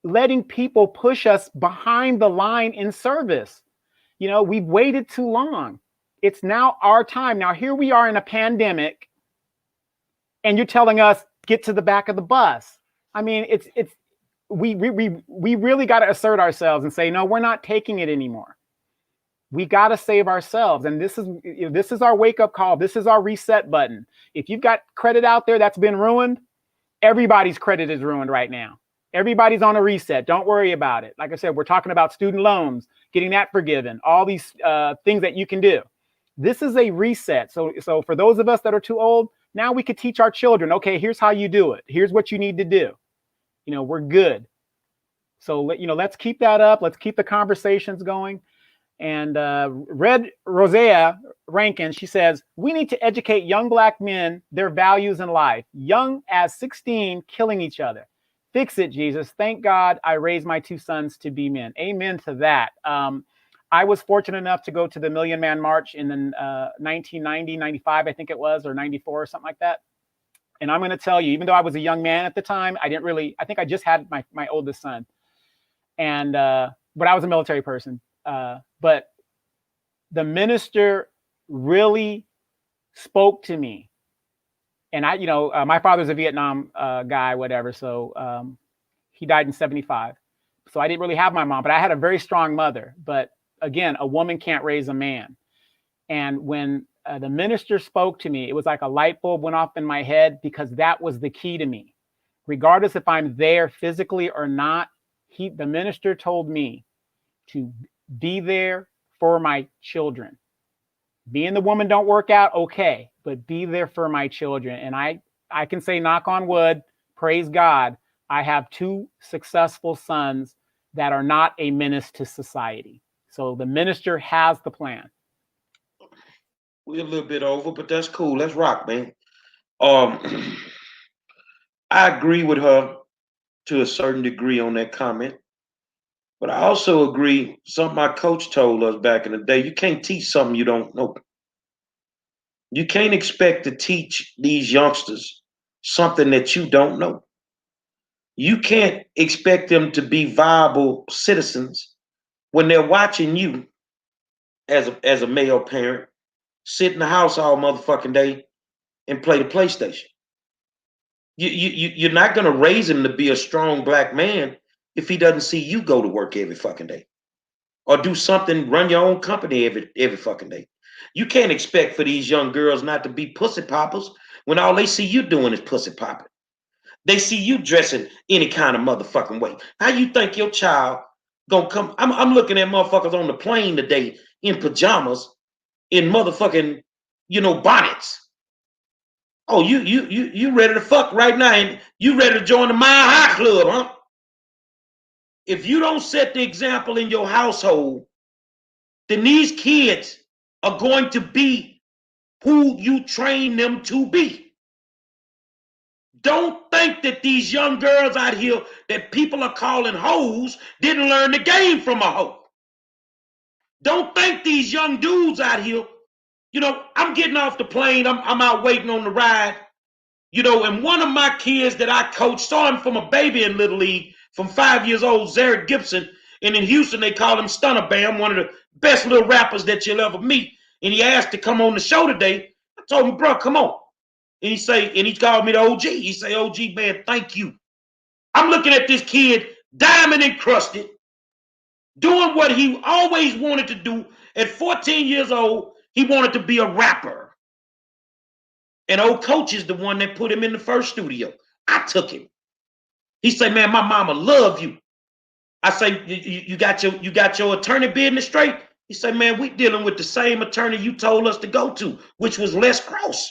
letting people push us behind the line in service. We've waited too long. It's now our time. Now, here we are in a pandemic, and you're telling us, get to the back of the bus. I mean, we really got to assert ourselves and say, no, we're not taking it anymore. We got to save ourselves. And this is our wake-up call. This is our reset button. If you've got credit out there that's been ruined, everybody's credit is ruined right now. Everybody's on a reset. Don't worry about it. Like I said, we're talking about student loans, getting that forgiven, all these things that you can do. This is a reset. So for those of us that are too old, now we could teach our children, okay, here's how you do it. Here's what you need to do. We're good. So, let's keep that up. Let's keep the conversations going. And Red Rosea Rankin, she says, we need to educate young black men, their values in life. Young as 16, killing each other. Fix it, Jesus. Thank God I raised my 2 sons to be men. Amen to that. I was fortunate enough to go to the Million Man March in the 1990, 95, I think it was, or 94 or something like that. And I'm going to tell you, even though I was a young man at the time, I think I just had my oldest son. And, but I was a military person. But the minister really spoke to me. And my father's a Vietnam guy, whatever. So he died in 75. So I didn't really have my mom, but I had a very strong mother. But again, a woman can't raise a man. And when the minister spoke to me, it was like a light bulb went off in my head, because that was the key to me. regardless if I'm there physically or not, the minister told me to be there for my children. Me and the woman don't work out, okay, but be there for my children. And I can say, knock on wood, praise God, I have 2 successful sons that are not a menace to society. So the minister has the plan. We're a little bit over, but that's cool. Let's rock, man. I agree with her to a certain degree on that comment, but I also agree something my coach told us back in the day. You can't teach something you don't know. You can't expect to teach these youngsters something that you don't know. You can't expect them to be viable citizens when they're watching you as a male parent sit in the house all motherfucking day and play the PlayStation. You're not going to raise him to be a strong black man if he doesn't see you go to work every fucking day or do something, run your own company every fucking day. You can't expect for these young girls not to be pussy poppers when all they see you doing is pussy popping. They see you dressing any kind of motherfucking way. How you think your child gonna come? I'm looking at motherfuckers on the plane today in pajamas, in motherfucking, bonnets. Oh, you ready to fuck right now, and you ready to join the Mile High Club, huh? If you don't set the example in your household, then these kids are going to be who you train them to be. Don't think that these young girls out here that people are calling hoes didn't learn the game from a hoe. Don't think these young dudes out here, I'm getting off the plane, I'm out waiting on the ride, and one of my kids that I coached saw him from a baby in Little League, from 5 years old, Zared Gibson, and in Houston they call him Stunner Bam, one of the best little rappers that you'll ever meet, and he asked to come on the show today. I told him, bro, come on. And he called me the OG. He say, OG, man, thank you. I'm looking at this kid, diamond encrusted, doing what he always wanted to do. At 14 years old, he wanted to be a rapper. And old coach is the one that put him in the first studio. I took him. He said, man, my mama love you. I say, you got your attorney business straight? He said, man, we dealing with the same attorney you told us to go to, which was Les Cross.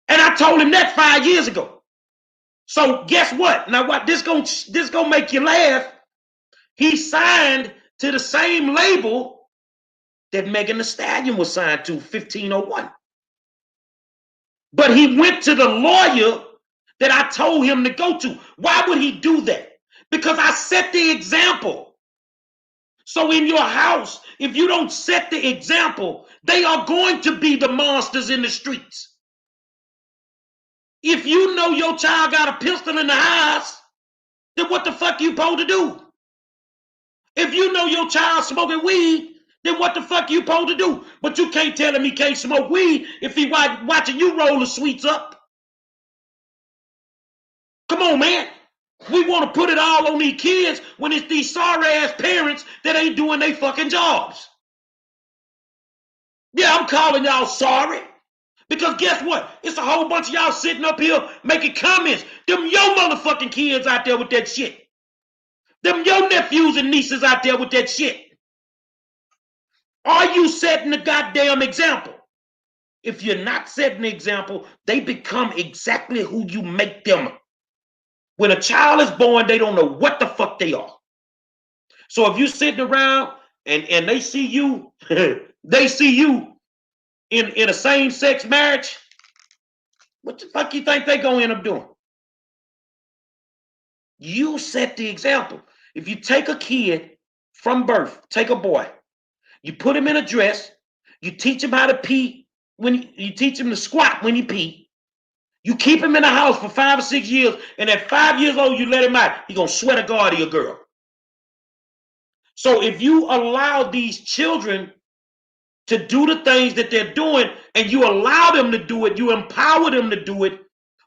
And I told him that 5 years ago. So guess what? Now what this gonna make you laugh. He signed to the same label that Megan Thee Stallion was signed to, 1501. But he went to the lawyer that I told him to go to. Why would he do that? Because I set the example. So in your house, if you don't set the example, they are going to be the monsters in the streets. If you know your child got a pistol in the house, then what the fuck you supposed to do? If you know your child smoking weed, then what the fuck you supposed to do? But you can't tell him he can't smoke weed if he watching you roll the sweets up. Come on, man. We want to put it all on these kids when it's these sorry-ass parents that ain't doing their fucking jobs. Yeah, I'm calling y'all sorry. Because guess what? It's a whole bunch of y'all sitting up here making comments. Them your motherfucking kids out there with that shit. Them your nephews and nieces out there with that shit. Are you setting the goddamn example? If you're not setting the example, they become exactly who you make them. When a child is born, they don't know what the fuck they are. So if you're sitting around and they see you, they see you in a same-sex marriage, what the fuck you think they gonna end up doing? You set the example. If you take a kid from birth, take a boy, you put him in a dress, you teach him how to pee, when you teach him to squat when he pee, you keep him in the house for 5 or 6 years, and at 5 years old, you let him out, he gonna swear to God he a girl. So if you allow these children to do the things that they're doing, and you allow them to do it, you empower them to do it,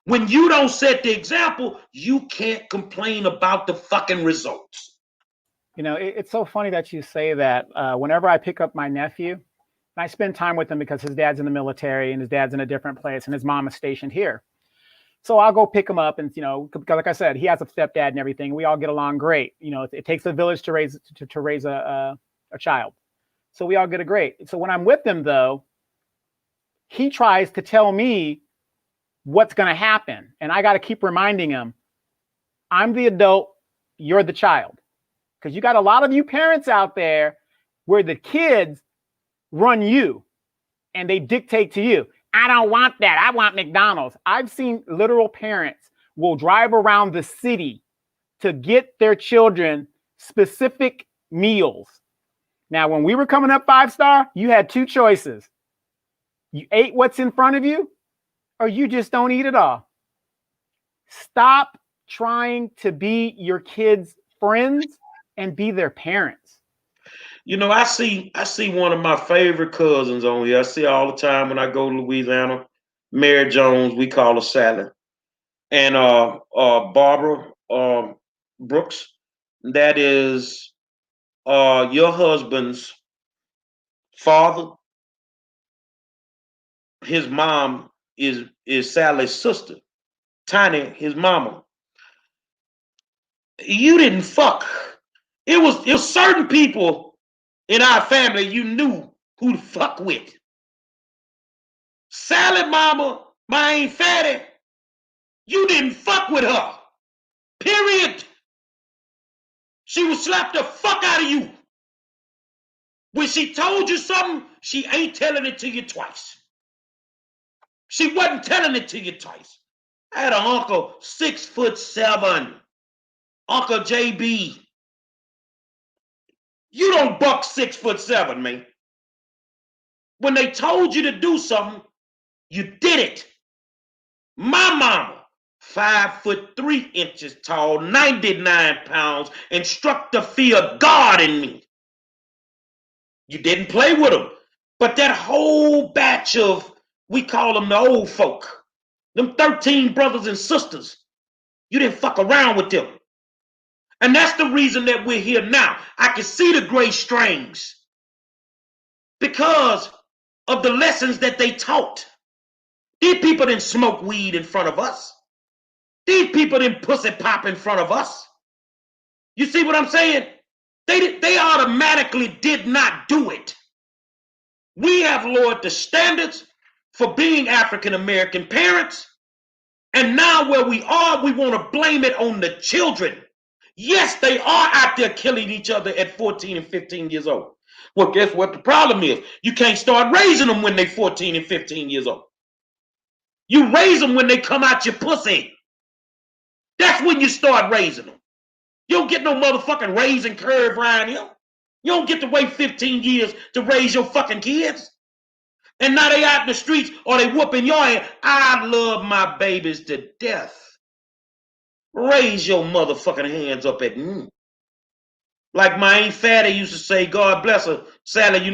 when you don't set the example, you can't complain about the fucking results. It's so funny that you say that. Whenever I pick up my nephew, I spend time with him because his dad's in the military and his dad's in a different place and his mom is stationed here. So I'll go pick him up, and because like I said, he has a stepdad and everything. We all get along great. It takes a village to raise a child. So we all get a great. So when I'm with him, though, he tries to tell me what's going to happen, and I got to keep reminding him, I'm the adult, you're the child, because you got a lot of you parents out there where the kids run you and they dictate to you. I don't want that. I want McDonald's. I've seen literal parents will drive around the city to get their children specific meals. Now, when we were coming up 5-star, you had two choices. You ate what's in front of you, or you just don't eat at all. Stop trying to be your kids' friends and be their parents. I see one of my favorite cousins on here. I see her all the time when I go to Louisiana. Mary Jones, we call her Sally. And Barbara Brooks, that is your husband's father. His mom is Sally's sister. Tiny, his mama. You didn't fuck. It was certain people in our family you knew who to fuck with. Sally mama, my Aunt Fatty, you didn't fuck with her. Period. She would slap the fuck out of you. When she told you something, she ain't telling it to you twice. She wasn't telling it to you twice. I had an uncle, 6'7", Uncle JB. You don't buck 6'7", man. When they told you to do something, you did it. My mama, 5'3" tall, 99 pounds, and struck the fear of God in me. You didn't play with them. But that whole batch of, we call them the old folk, them 13 brothers and sisters, you didn't fuck around with them. And that's the reason that we're here now. I can see the gray strings because of the lessons that they taught. These people didn't smoke weed in front of us. These people didn't pussy pop in front of us. You see what I'm saying? They automatically did not do it. We have lowered the standards for being African American parents. And now where we are, we want to blame it on the children. Yes, they are out there killing each other at 14 and 15 years old. Well, guess what the problem is? You can't start raising them when they're 14 and 15 years old. You raise them when they come out your pussy. That's when you start raising them. You don't get no motherfucking raising curve around here. You don't get to wait 15 years to raise your fucking kids. And now they out in the streets or they whooping your ass. I love my babies to death. Raise your motherfucking hands up at me. Like my Aunt Fatty used to say, God bless her, Sally,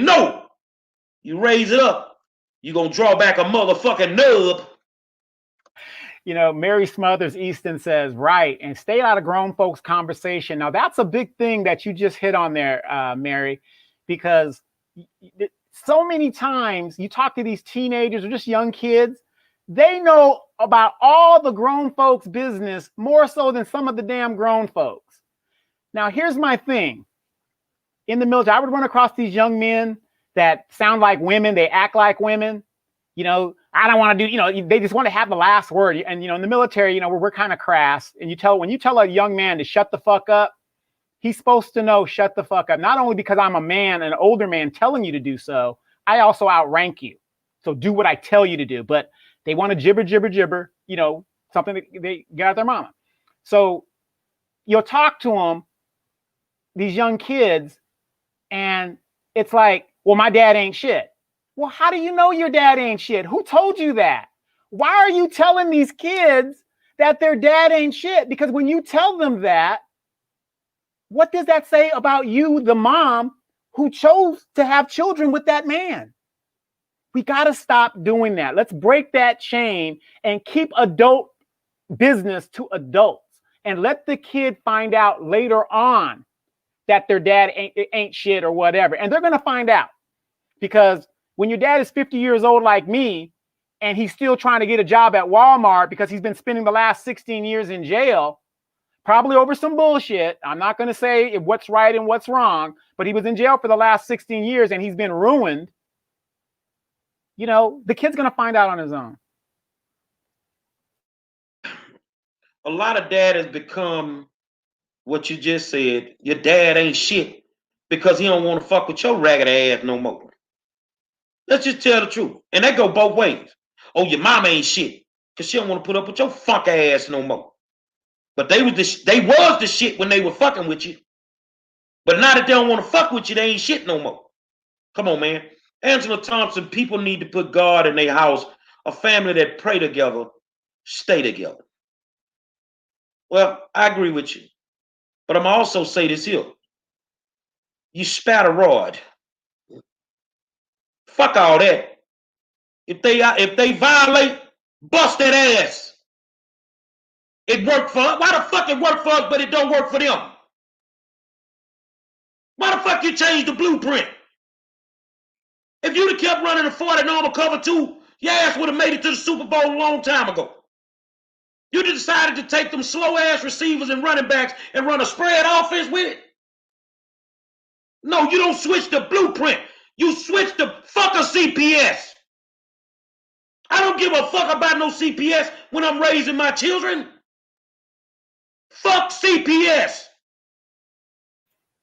you raise it up, you gonna draw back a motherfucking nub. Mary Smothers Easton says, right, and stay out of grown folks' conversation. Now, that's a big thing that you just hit on there, Mary, because so many times you talk to these teenagers or just young kids, they know about all the grown folks' business more so than some of the damn grown folks. Now, here's my thing. In the military, I would run across these young men that sound like women, they act like women. I don't want to do, they just want to have the last word. And, in the military, we're kind of crass. And when you tell a young man to shut the fuck up, he's supposed to know, shut the fuck up. Not only because I'm a man, an older man telling you to do so, I also outrank you. So do what I tell you to do. But they want to jibber, something that they get out their mama. So you'll talk to them, these young kids, and it's like, well, my dad ain't shit. Well, how do you know your dad ain't shit? Who told you that? Why are you telling these kids that their dad ain't shit? Because when you tell them that, what does that say about you, the mom, who chose to have children with that man? We got to stop doing that. Let's break that chain and keep adult business to adults and let the kid find out later on that their dad ain't shit or whatever. And they're going to find out, because when your dad is 50 years old like me and he's still trying to get a job at Walmart because he's been spending the last 16 years in jail, probably over some bullshit. I'm not going to say what's right and what's wrong, but he was in jail for the last 16 years and he's been ruined. You know, the kid's going to find out on his own. A lot of dad has become what you just said. Your dad ain't shit because he don't want to fuck with your ragged ass no more. Let's just tell the truth. And that go both ways. Oh, your mama ain't shit because she don't want to put up with your fuck ass no more. But they was the shit when they were fucking with you. But now that they don't want to fuck with you, they ain't shit no more. Come on, man. Angela Thompson, people need to put God in their house. A family that pray together, stay together. Well, I agree with you. But I'm also say this here. You spat a rod. Fuck all that. If they violate, bust that ass. It worked for us. Why the fuck it worked for us, but it don't work for them? Why the fuck you changed the blueprint? If you'd have kept running the 40 normal cover 2, your ass would have made it to the Super Bowl a long time ago. You decided to take them slow ass receivers and running backs and run a spread offense with it. No, you don't switch the blueprint. You switch the fuck a CPS. I don't give a fuck about no CPS when I'm raising my children. Fuck CPS.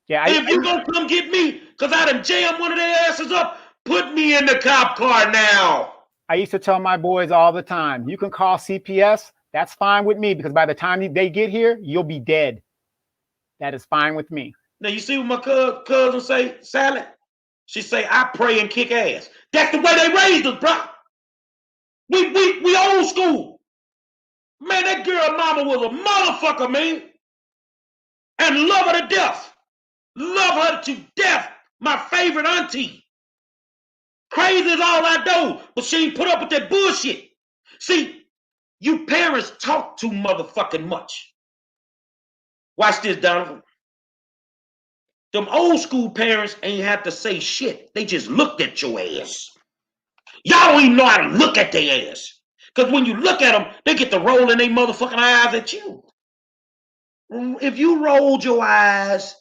Yeah, if you gonna come get me because I done jammed one of their asses up, put me in the cop car now. I used to tell my boys all the time, you can call CPS. That's fine with me because by the time they get here, you'll be dead. That is fine with me. Now, you see what my cousin say, Sally? She say, I pray and kick ass. That's the way they raised us, bro. We old school. Man, that girl mama was a motherfucker, man. And love her to death. Love her to death. My favorite auntie. Crazy as all I know, but she ain't put up with that bullshit. See, you parents talk too motherfucking much. Watch this, Donovan. Them old school parents ain't have to say shit. They just looked at your ass. Y'all don't even know how to look at their ass. Because when you look at them, they get to rolling their motherfucking eyes at you. If you rolled your eyes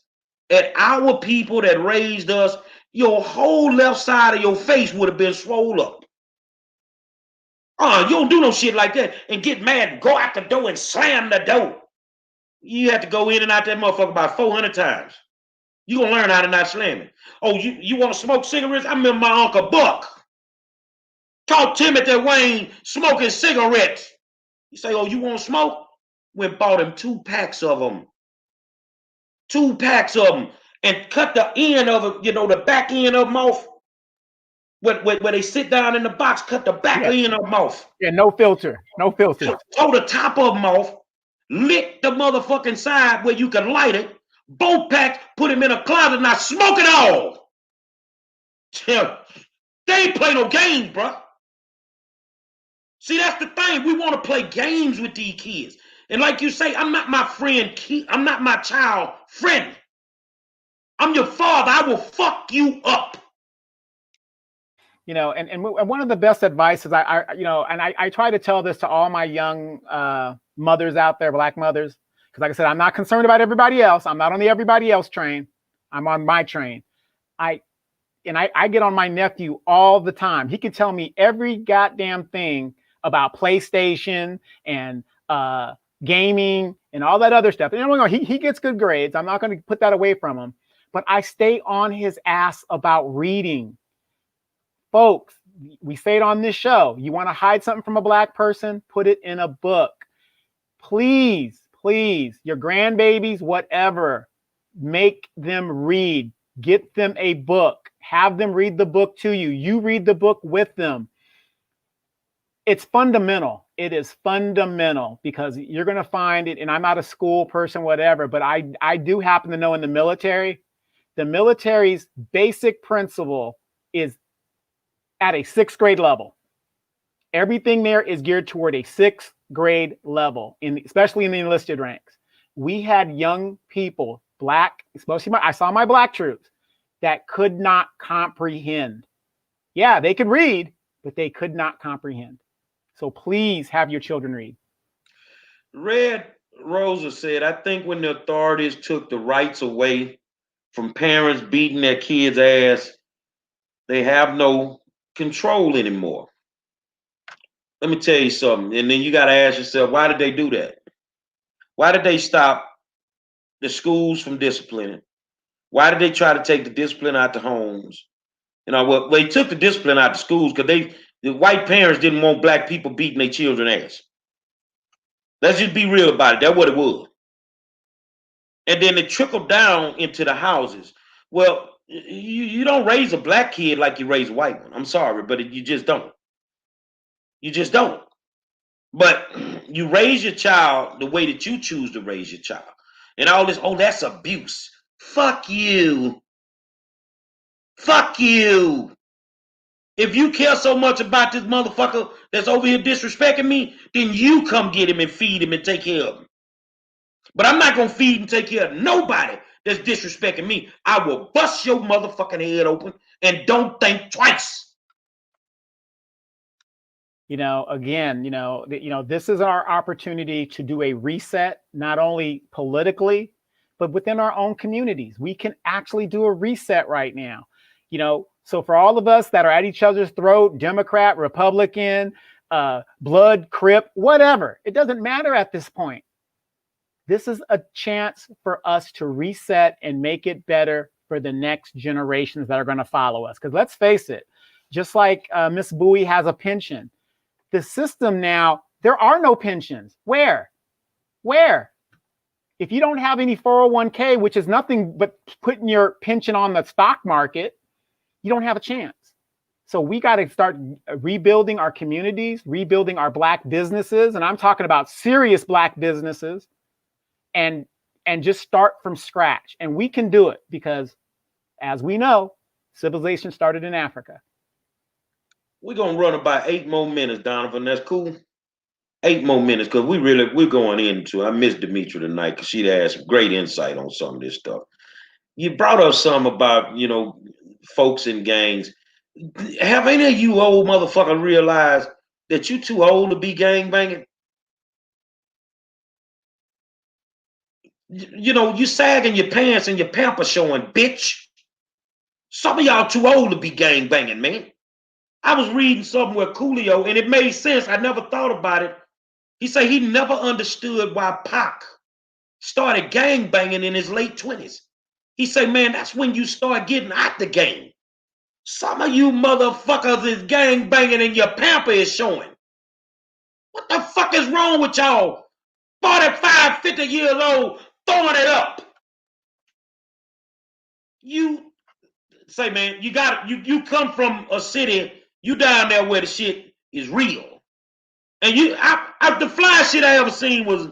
at our people that raised us, your whole left side of your face would have been swole up. You don't do no shit like that and get mad and go out the door and slam the door. You have to go in and out that motherfucker about 400 times. You gonna learn how to not slam it. Oh, you want to smoke cigarettes? I remember my Uncle Buck caught Timothy Wayne smoking cigarettes. You say, oh, you want to smoke? Went bought him 2 packs of them. 2 packs of them. And cut the end of it, the back end of them off. Where they sit down in the box, cut the back end of them off. Yeah, no filter. No filter. Throw the top of them off. Lit the motherfucking side where you can light it. Both packs, put him in a closet, not smoke it all. They ain't play no games, bro. See, that's the thing. We want to play games with these kids. And like you say, I'm not my friend. I'm not my child friend. I'm your father. I will fuck you up. And one of the best advice is I try to tell this to all my young mothers out there, Black mothers, because like I said, I'm not concerned about everybody else. I'm not on the everybody else train. I'm on my train. I get on my nephew all the time. He can tell me every goddamn thing about PlayStation and gaming and all that other stuff. And he gets good grades. I'm not going to put that away from him. But I stay on his ass about reading. Folks, we say it on this show. You want to hide something from a Black person? Put it in a book. Please, your grandbabies, whatever, make them read. Get them a book. Have them read the book to you. You read the book with them. It's fundamental. It is fundamental because you're going to find it, and I'm not a school person, whatever, but I do happen to know in the military's basic principle is at a 6th grade level. Everything there is geared toward a 6th grade level, especially in the enlisted ranks. We had young people, Black, especially I saw my Black troops, that could not comprehend. Yeah, they could read, but they could not comprehend. So please have your children read. Red Rosa said, I think when the authorities took the rights away from parents beating their kids' ass, they have no control anymore. Let me tell you something. And then you got to ask yourself, why did they do that? Why did they stop the schools from disciplining? Why did they try to take the discipline out the homes? You know, well, they took the discipline out the schools because the white parents didn't want black people beating their children ass. Let's just be real about it. That's what it was. And then it trickled down into the houses. Well, you don't raise a black kid like you raise a white one. I'm sorry, but you just don't. You just don't. But you raise your child the way that you choose to raise your child. And all this, oh, that's abuse. Fuck you. Fuck you. If you care so much about this motherfucker that's over here disrespecting me, then you come get him and feed him and take care of him. But I'm not going to feed and take care of nobody that's disrespecting me. I will bust your motherfucking head open and don't think twice. Again, this is our opportunity to do a reset, not only politically, but within our own communities. We can actually do a reset right now. So for all of us that are at each other's throat, Democrat, Republican, blood, Crip, whatever, it doesn't matter at this point. This is a chance for us to reset and make it better for the next generations that are going to follow us. Because let's face it, just like Miss Bowie has a pension, the system now, there are no pensions. Where? If you don't have any 401k, which is nothing but putting your pension on the stock market, you don't have a chance. So we got to start rebuilding our communities, rebuilding our black businesses. And I'm talking about serious black businesses, and just start from scratch. And we can do it because, as we know, civilization started in Africa. We're going to run about 8 more minutes, Donovan. That's cool. 8 more minutes, because we're going into, I miss Demetra tonight because she'd had some great insight on some of this stuff. You brought up some about, folks in gangs. Have any of you old motherfuckers realized that you too old to be gang banging? You sagging your pants and your pamper showing, bitch. Some of y'all too old to be gang banging, man. I was reading something with Coolio, and it made sense. I never thought about it. He said he never understood why Pac started gang banging in his late 20s. He said, man, that's when you start getting out the game. Some of you motherfuckers is gang banging and your pamper is showing. What the fuck is wrong with y'all? 45, 50 years old, throwing it up. You say, man, you come from a city, you down there where the shit is real. And the fly shit I ever seen was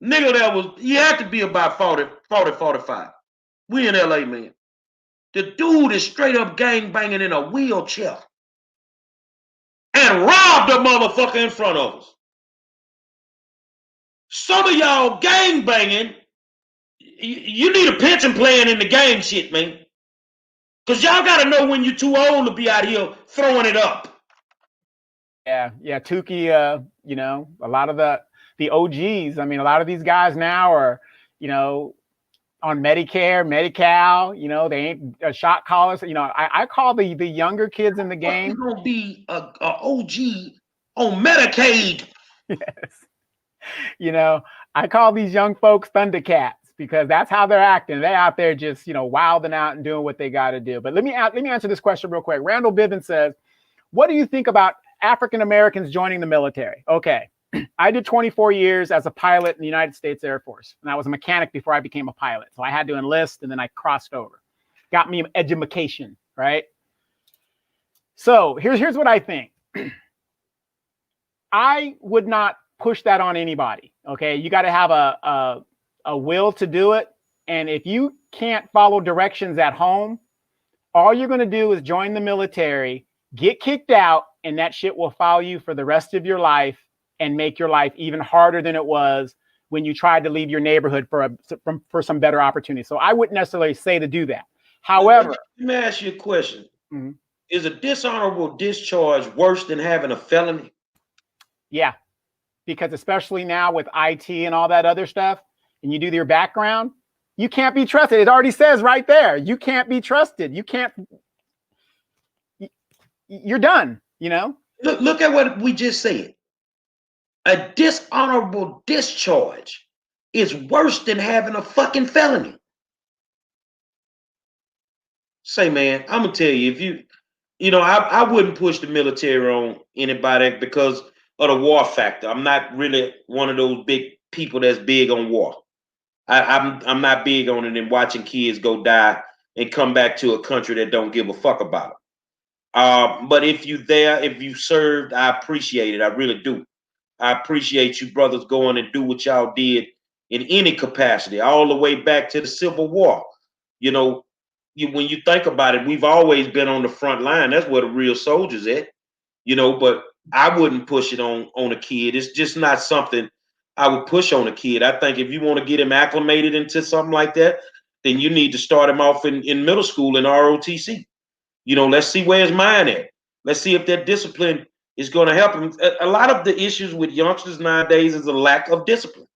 nigga that was, he had to be about 40, 45. We in LA, man. The dude is straight up gang banging in a wheelchair and robbed a motherfucker in front of us. Some of y'all gang banging, you need a pension plan in the gang shit, man. Because y'all got to know when you're too old to be out here throwing it up. Yeah, Tukey, a lot of the OGs, I mean, a lot of these guys now are, on Medicare, Medi-Cal, they ain't shot callers. I call the younger kids in the game. You're going to be a OG on Medicaid. Yes. I call these young folks Thundercats because that's how they're acting. They're out there just, wilding out and doing what they got to do. But let me answer this question real quick. Randall Bivens says, what do you think about African Americans joining the military? Okay. I did 24 years as a pilot in the United States Air Force, and I was a mechanic before I became a pilot. So I had to enlist, and then I crossed over. Got me an education, right? So here's what I think. I would not push that on anybody, okay? You got to have a will to do it. And if you can't follow directions at home, all you're going to do is join the military, get kicked out, and that shit will follow you for the rest of your life and make your life even harder than it was when you tried to leave your neighborhood for some better opportunity. So I wouldn't necessarily say to do that. However, let me ask you a question. Mm-hmm. Is a dishonorable discharge worse than having a felony? Yeah, because especially now with IT and all that other stuff, and you do your background, you can't be trusted. It already says right there, you can't be trusted. You can't. You're done. You know. Look at what we just said. A dishonorable discharge is worse than having a fucking felony. Say, man, I'm gonna tell you, if I wouldn't push the military on anybody because of the war factor. I'm not really one of those big people that's big on war. I'm not big on it and watching kids go die and come back to a country that don't give a fuck about them. But if you served, I appreciate it. I really do. I appreciate you brothers going and do what y'all did in any capacity, all the way back to the Civil War. You know, when you think about it, we've always been on the front line. That's where the real soldiers at. But I wouldn't push it on a kid. It's just not something I would push on a kid. I think if you want to get him acclimated into something like that, then you need to start him off in middle school in ROTC. Let's see where his mind at. Let's see if that discipline is going to help him. A lot of the issues with youngsters nowadays is a lack of discipline.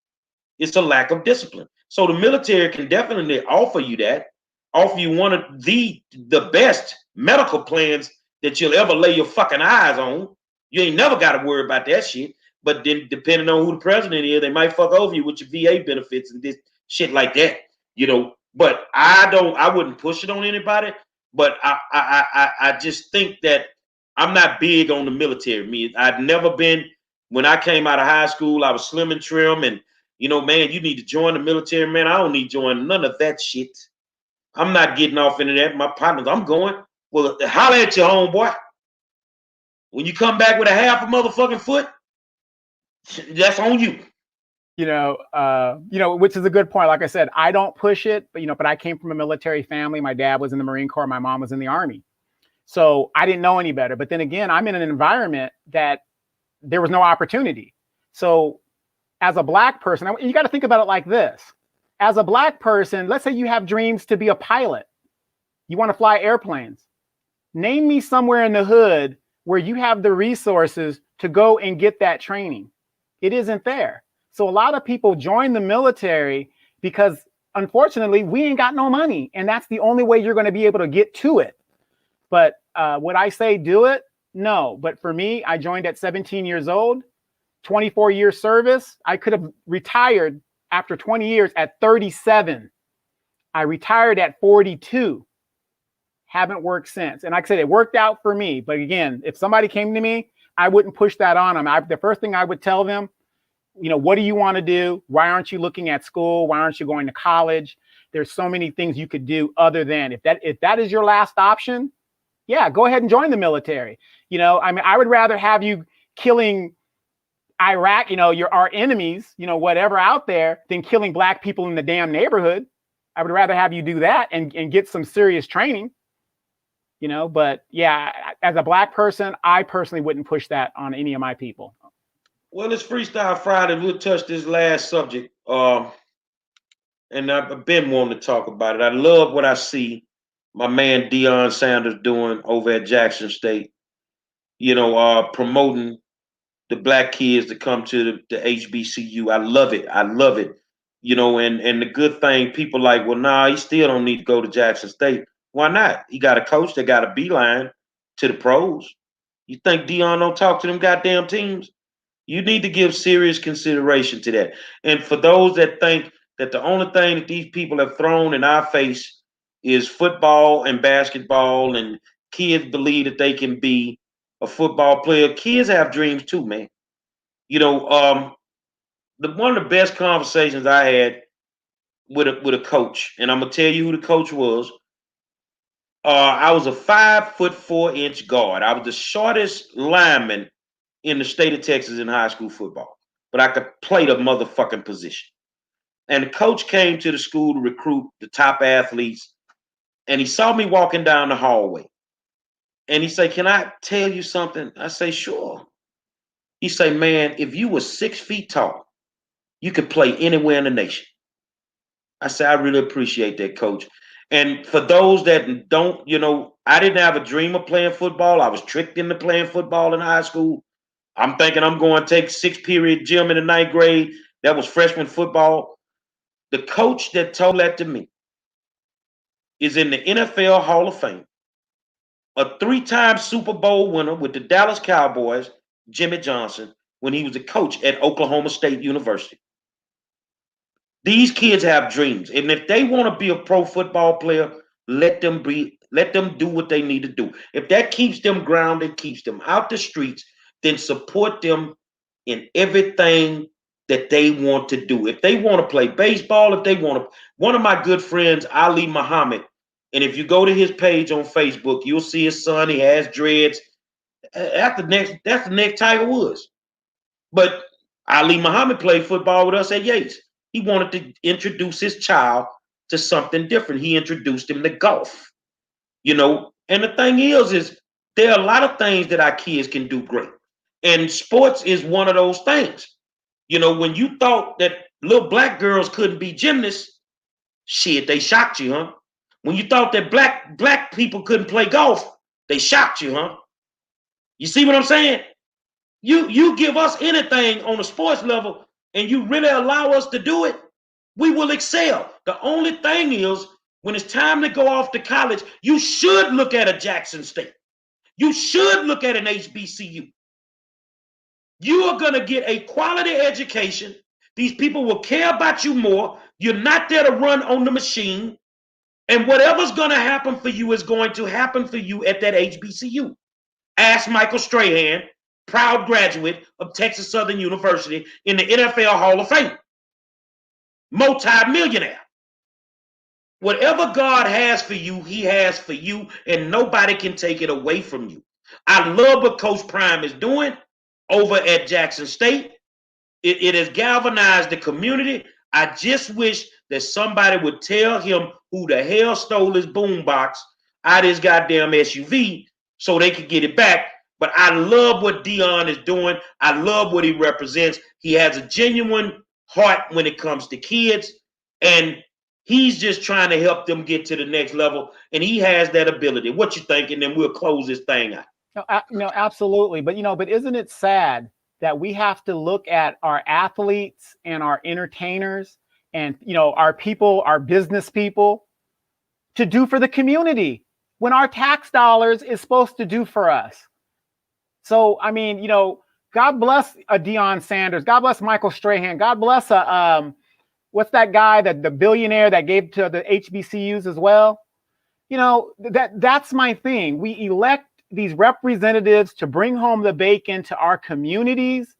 It's a lack of discipline. So the military can definitely offer you that, offer you one of the best medical plans that you'll ever lay your fucking eyes on. You ain't never got to worry about that shit. But then, depending on who the president is, they might fuck over you with your VA benefits and this shit like that. But I wouldn't push it on anybody. But I just think that I'm not big on the military. I'd never been. When I came out of high school, I was slim and trim, and man, you need to join the military, man. I don't need to join none of that shit. I'm not getting off into that. My partners, I'm going. Well, holler at your homeboy. When you come back with a half a motherfucking foot, that's on you. Which is a good point. Like I said, I don't push it, but I came from a military family. My dad was in the Marine Corps. My mom was in the Army. So I didn't know any better. But then again, I'm in an environment that there was no opportunity. So as a Black person, you got to think about it like this. As a Black person, let's say you have dreams to be a pilot. You want to fly airplanes. Name me somewhere in the hood where you have the resources to go and get that training. It isn't there. So a lot of people join the military because, unfortunately, we ain't got no money. And that's the only way you're going to be able to get to it. But would I say do it? No. But for me, I joined at 17 years old, 24 years service. I could have retired after 20 years at 37. I retired at 42. Haven't worked since. And like I said, it worked out for me. But again, if somebody came to me, I wouldn't push that on them. The first thing I would tell them, what do you want to do? Why aren't you looking at school? Why aren't you going to college? There's so many things you could do other than if that is your last option. Yeah, go ahead and join the military. I would rather have you killing Iraq, our enemies, whatever out there, than killing Black people in the damn neighborhood. I would rather have you do that and get some serious training. But yeah, as a Black person, I personally wouldn't push that on any of my people. Well, it's Freestyle Friday. We'll touch this last subject. And I've been wanting to talk about it. I love what I see my man Deion Sanders doing over at Jackson State. Promoting the Black kids to come to the HBCU. I love it. I love it. And the good thing, people like, well, nah, he still don't need to go to Jackson State. Why not? He got a coach that got a beeline to the pros. You think Deion don't talk to them goddamn teams? You need to give serious consideration to that. And for those that think that the only thing that these people have thrown in our face is football and basketball, and kids believe that they can be a football player. Kids have dreams too, man. One of the best conversations I had with a coach, and I'm gonna tell you who the coach was. I was a 5'4" guard. I was the shortest lineman in the state of Texas in high school football, but I could play the motherfucking position. And the coach came to the school to recruit the top athletes, and he saw me walking down the hallway. And he said, "Can I tell you something?" I say, "Sure." He said, "Man, if you were 6 feet tall, you could play anywhere in the nation." I said, "I really appreciate that, coach." And for those that don't, I didn't have a dream of playing football. I was tricked into playing football in high school. I'm thinking I'm going to take 6-period gym in the 9th grade. That was freshman football. The coach that told that to me is in the NFL Hall of Fame, a 3-time Super Bowl winner with the Dallas Cowboys, Jimmy Johnson, when he was a coach at Oklahoma State University. These kids have dreams, and if they want to be a pro football player, let them do what they need to do. If that keeps them grounded, keeps them out the streets, then support them in everything that they want to do. If they want to play baseball, if they want to, one of my good friends, Ali Muhammad, and if you go to his page on Facebook, you'll see his son. He has dreads. That's the next Tiger Woods. But Ali Muhammad played football with us at Yates. He wanted to introduce his child to something different. He introduced him to golf. And the thing is there are a lot of things that our kids can do great. And sports is one of those things. When you thought that little black girls couldn't be gymnasts, shit, they shocked you, huh? When you thought that black people couldn't play golf, they shocked you, huh? You see what I'm saying? You give us anything on a sports level and you really allow us to do it, we will excel. The only thing is, when it's time to go off to college, you should look at a Jackson State. You should look at an HBCU. You are going to get a quality education. These people will care about you more. You're not there to run on the machine. And whatever's going to happen for you is going to happen for you at that HBCU. Ask Michael Strahan, proud graduate of Texas Southern University, in the NFL Hall of Fame. Multi-millionaire. Whatever God has for you, he has for you, and nobody can take it away from you. I love what Coach Prime is doing over at Jackson State. It has galvanized the community. I just wish that somebody would tell him who the hell stole his boombox out of his goddamn SUV so they could get it back. But I love what Dion is doing. I love what he represents. He has a genuine heart when it comes to kids, and he's just trying to help them get to the next level, and he has that ability. What you think? And then we'll close this thing out. No, absolutely. But isn't it sad that we have to look at our athletes and our entertainers and, our people, our business people, to do for the community when our tax dollars is supposed to do for us? So, I mean, God bless a Deion Sanders. God bless Michael Strahan. God bless what's that guy, the billionaire that gave to the HBCUs as well? That's my thing. We elect these representatives to bring home the bacon to our communities,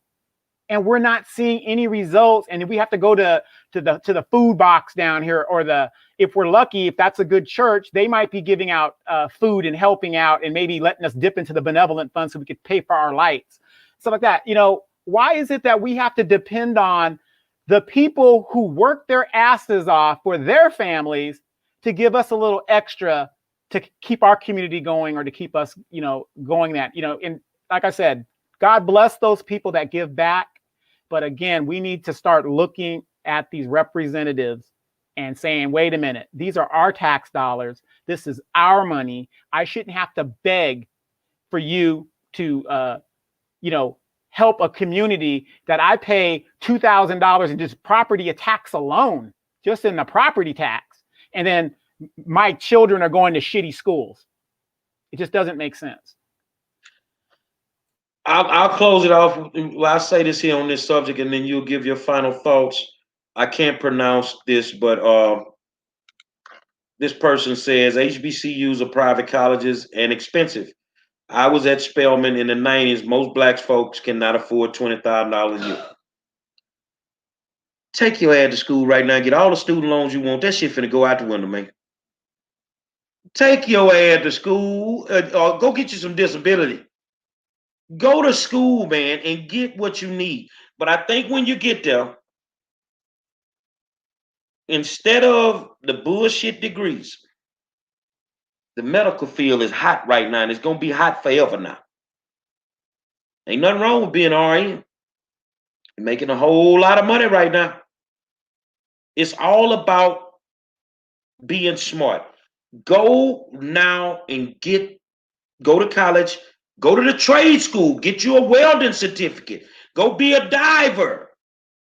and we're not seeing any results. And we have to go to the food box down here, or if we're lucky, if that's a good church, they might be giving out food and helping out and maybe letting us dip into the benevolent fund so we could pay for our lights, stuff like that. Why is it that we have to depend on the people who work their asses off for their families to give us a little extra to keep our community going, or to keep us, going that, and like I said, God bless those people that give back. But again, we need to start looking at these representatives and saying, wait a minute, these are our tax dollars. This is our money. I shouldn't have to beg for you to, help a community that I pay $2,000 in just property tax alone, just in the property tax. And then my children are going to shitty schools. It just doesn't make sense. I'll close it off. I'll say this here on this subject, and then you'll give your final thoughts. I can't pronounce this, but this person says HBCUs are private colleges and expensive. I was at Spelman in the 90s. Most black folks cannot afford $20,000 a year. Take your ass to school right now. Get all the student loans you want. That shit finna go out the window, man. Take your ass to school, or go get you some disability. Go to school, man, and get what you need. But I think when you get there, instead of the bullshit degrees, the medical field is hot right now, and it's gonna be hot forever now. Ain't nothing wrong with being RN. You're making a whole lot of money right now. It's all about being smart. Go now and go to college, Go to the trade school, get you a welding certificate. Go be a diver.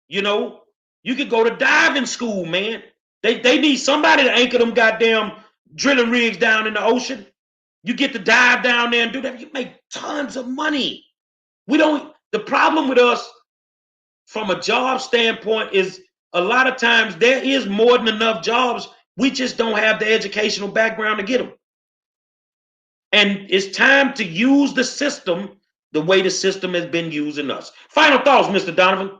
You know, you could go to diving school, man. They need somebody to anchor them goddamn drilling rigs down in the ocean. You get to dive down there and do that. You make tons of money. We don't. The problem with us from a job standpoint is a lot of times there is more than enough jobs. We just don't have the educational background to get them. And it's time to use the system the way the system has been using us. Final thoughts, Mr. Donovan.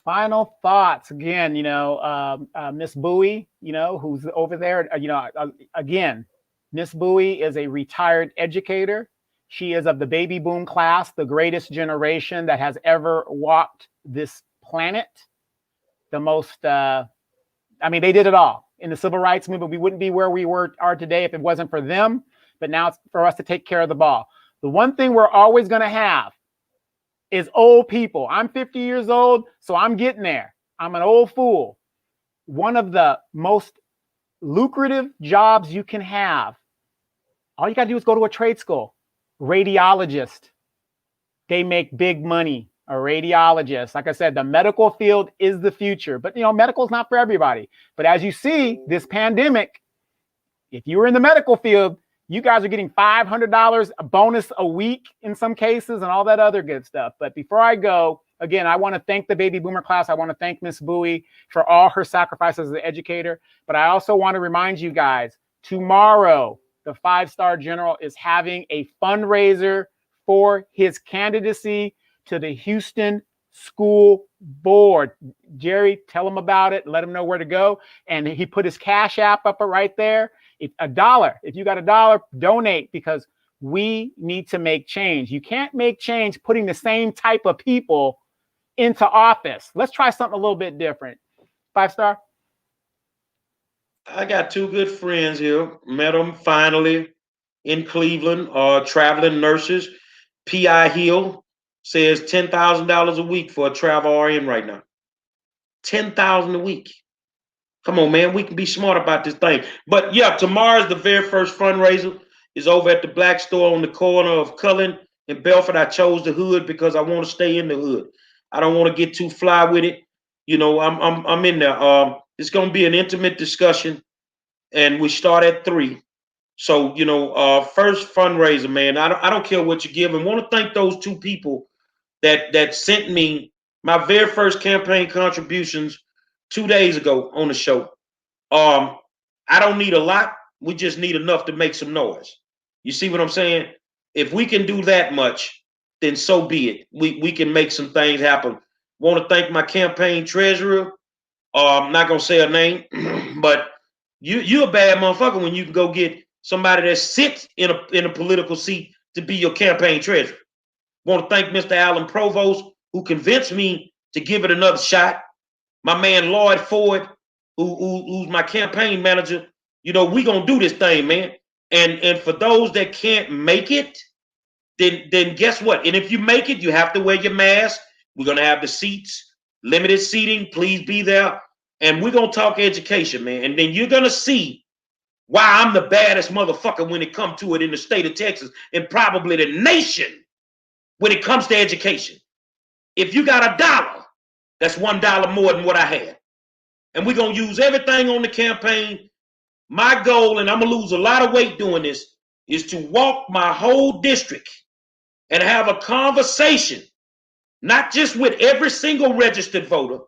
Final thoughts. Again, Miss Bowie, who's over there. Again, Miss Bowie is a retired educator. She is of the baby boom class, the greatest generation that has ever walked this planet. The most, they did it all. In the civil rights movement, we wouldn't be where we are today if it wasn't for them. But now it's for us to take care of the ball. The one thing we're always going to have is old people. I'm 50 years old, so I'm getting there. I'm an old fool. One of the most lucrative jobs you can have, all you got to do is go to a trade school. Radiologist. They make big money. A radiologist. Like I said, the medical field is the future. But, medical is not for everybody. But as you see, this pandemic, if you were in the medical field, you guys are getting $500 a bonus a week in some cases and all that other good stuff. But before I go, again, I want to thank the baby boomer class. I want to thank Miss Bowie for all her sacrifices as an educator. But I also want to remind you guys, tomorrow, the 5-star general is having a fundraiser for his candidacy to the Houston School Board. Jerry, tell him about it. Let him know where to go. And he put his Cash App up right there. If you got $1, donate, because we need to make change. You can't make change putting the same type of people into office. Let's try something a little bit different. 5-star. I got two good friends here. Met them finally in Cleveland, traveling nurses. P.I. Hill says $10,000 a week for a travel RN right now. $10,000 a week. Come on, man. We can be smart about this thing. But yeah, tomorrow's the very first fundraiser. Is over at the Black Store on the corner of Cullen and Belford. I chose the hood because I want to stay in the hood. I don't want to get too fly with it. I'm in there. It's gonna be an intimate discussion, and we start at 3. So first fundraiser, man. I don't care what you give, and want to thank those 2 people that sent me my very first campaign contributions 2 days ago on the show. I don't need a lot. We just need enough to make some noise. You see what I'm saying? If we can do that much, then so be it. We can make some things happen. Want to thank my campaign treasurer. I'm not gonna say her name, but you're a bad motherfucker when you can go get somebody that sits in a political seat to be your campaign treasurer. Want to thank Mr. Alan Provost, who convinced me to give it another shot. My man Lloyd Ford, who's my campaign manager. We gonna do this thing, man. And for those that can't make it, then guess what? And if you make it, you have to wear your mask. We're gonna have the seats, limited seating. Please be there, and we're gonna talk education, man. And then you're gonna see why I'm the baddest motherfucker when it comes to it in the state of Texas and probably the nation when it comes to education. If you got $1, that's $1 more than what I had. And we're going to use everything on the campaign. My goal, and I'm going to lose a lot of weight doing this, is to walk my whole district and have a conversation, not just with every single registered voter,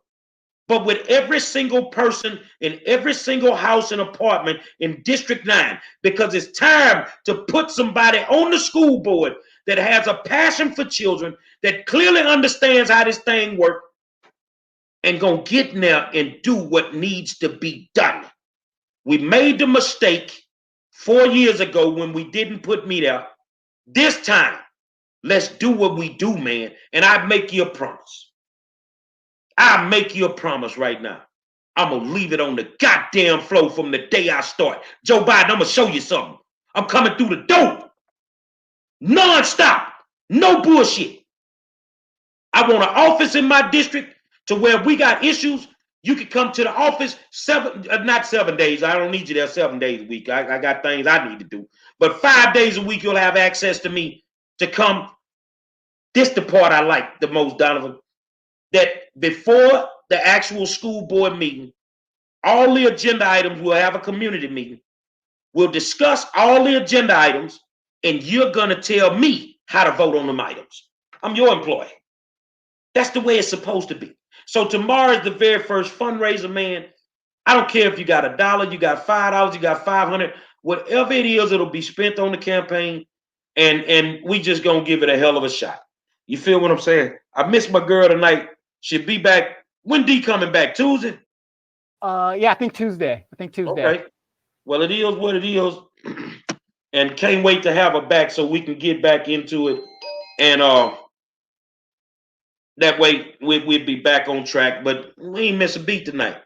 but with every single person in every single house and apartment in District 9, because it's time to put somebody on the school board that has a passion for children, that clearly understands how this thing works, and gonna get in there and do what needs to be done. We made the mistake 4 years ago when we didn't put me there. This time, let's do what we do, man. And I make you a promise. I make you a promise right now. I'm gonna leave it on the goddamn flow from the day I start. Joe Biden, I'm gonna show you something. I'm coming through the door. Non-stop. No bullshit. I want an office in my district to where we got issues. You can come to the office not 7 days. I don't need you there 7 days a week. I got things I need to do. But 5 days a week, you'll have access to me to come. This the part I like the most, Donovan, that before the actual school board meeting, all the agenda items will have a community meeting. We'll discuss all the agenda items, and you're going to tell me how to vote on them items. I'm your employee. That's the way it's supposed to be. So tomorrow is the very first fundraiser, man. I don't care if you got $1, you got $5, you got 500, whatever it is, it'll be spent on the campaign, and we just gonna give it a hell of a shot. You feel what I'm saying? I miss my girl tonight. She'll be back. When D coming back? Tuesday? Yeah, I think Tuesday. Okay. Well, it is what it is, and can't wait to have her back so we can get back into it, and that way we'll be back on track. But we ain't miss a beat tonight.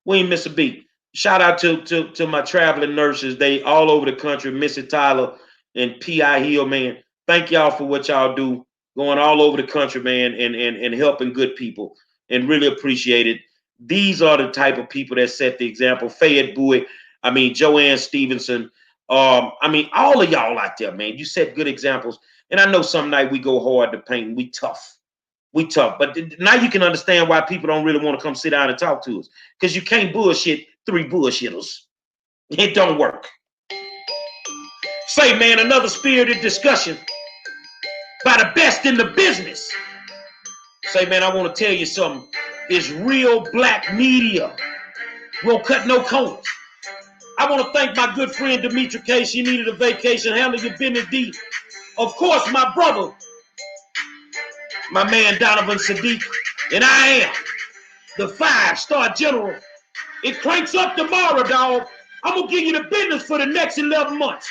We ain't miss a beat. Shout out to my traveling nurses. They all over the country, Missy Tyler and P.I. Hill, man. Thank y'all for what y'all do, going all over the country, man, and helping good people, and really appreciate it. These are the type of people that set the example. Fayette Bowie, I mean, Joanne Stevenson. I mean, all of y'all out there, man. You set good examples. And I know some night we go hard to paint. We tough. But now you can understand why people don't really want to come sit down and talk to us, because you can't bullshit 3 bullshitters. It don't work. Say, man, another spirited discussion by the best in the business. Say, man, I want to tell you something. It's real black media. Won't cut no corners. I want to thank my good friend Demetra K. She needed a vacation. Handle your business, D. Of course, my brother, my man Donovan Sadiq, and I am the 5-star general. It cranks up tomorrow, dog. I'm going to give you the business for the next 11 months.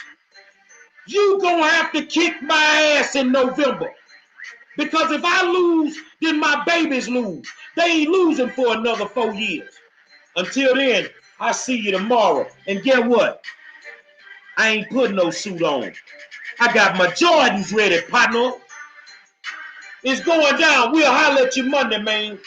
You going to have to kick my ass in November. Because if I lose, then my babies lose. They ain't losing for another 4 years. Until then, I see you tomorrow. And get what? I ain't putting no suit on. I got my Jordans ready, partner. It's going down. We'll holler at you Monday, man.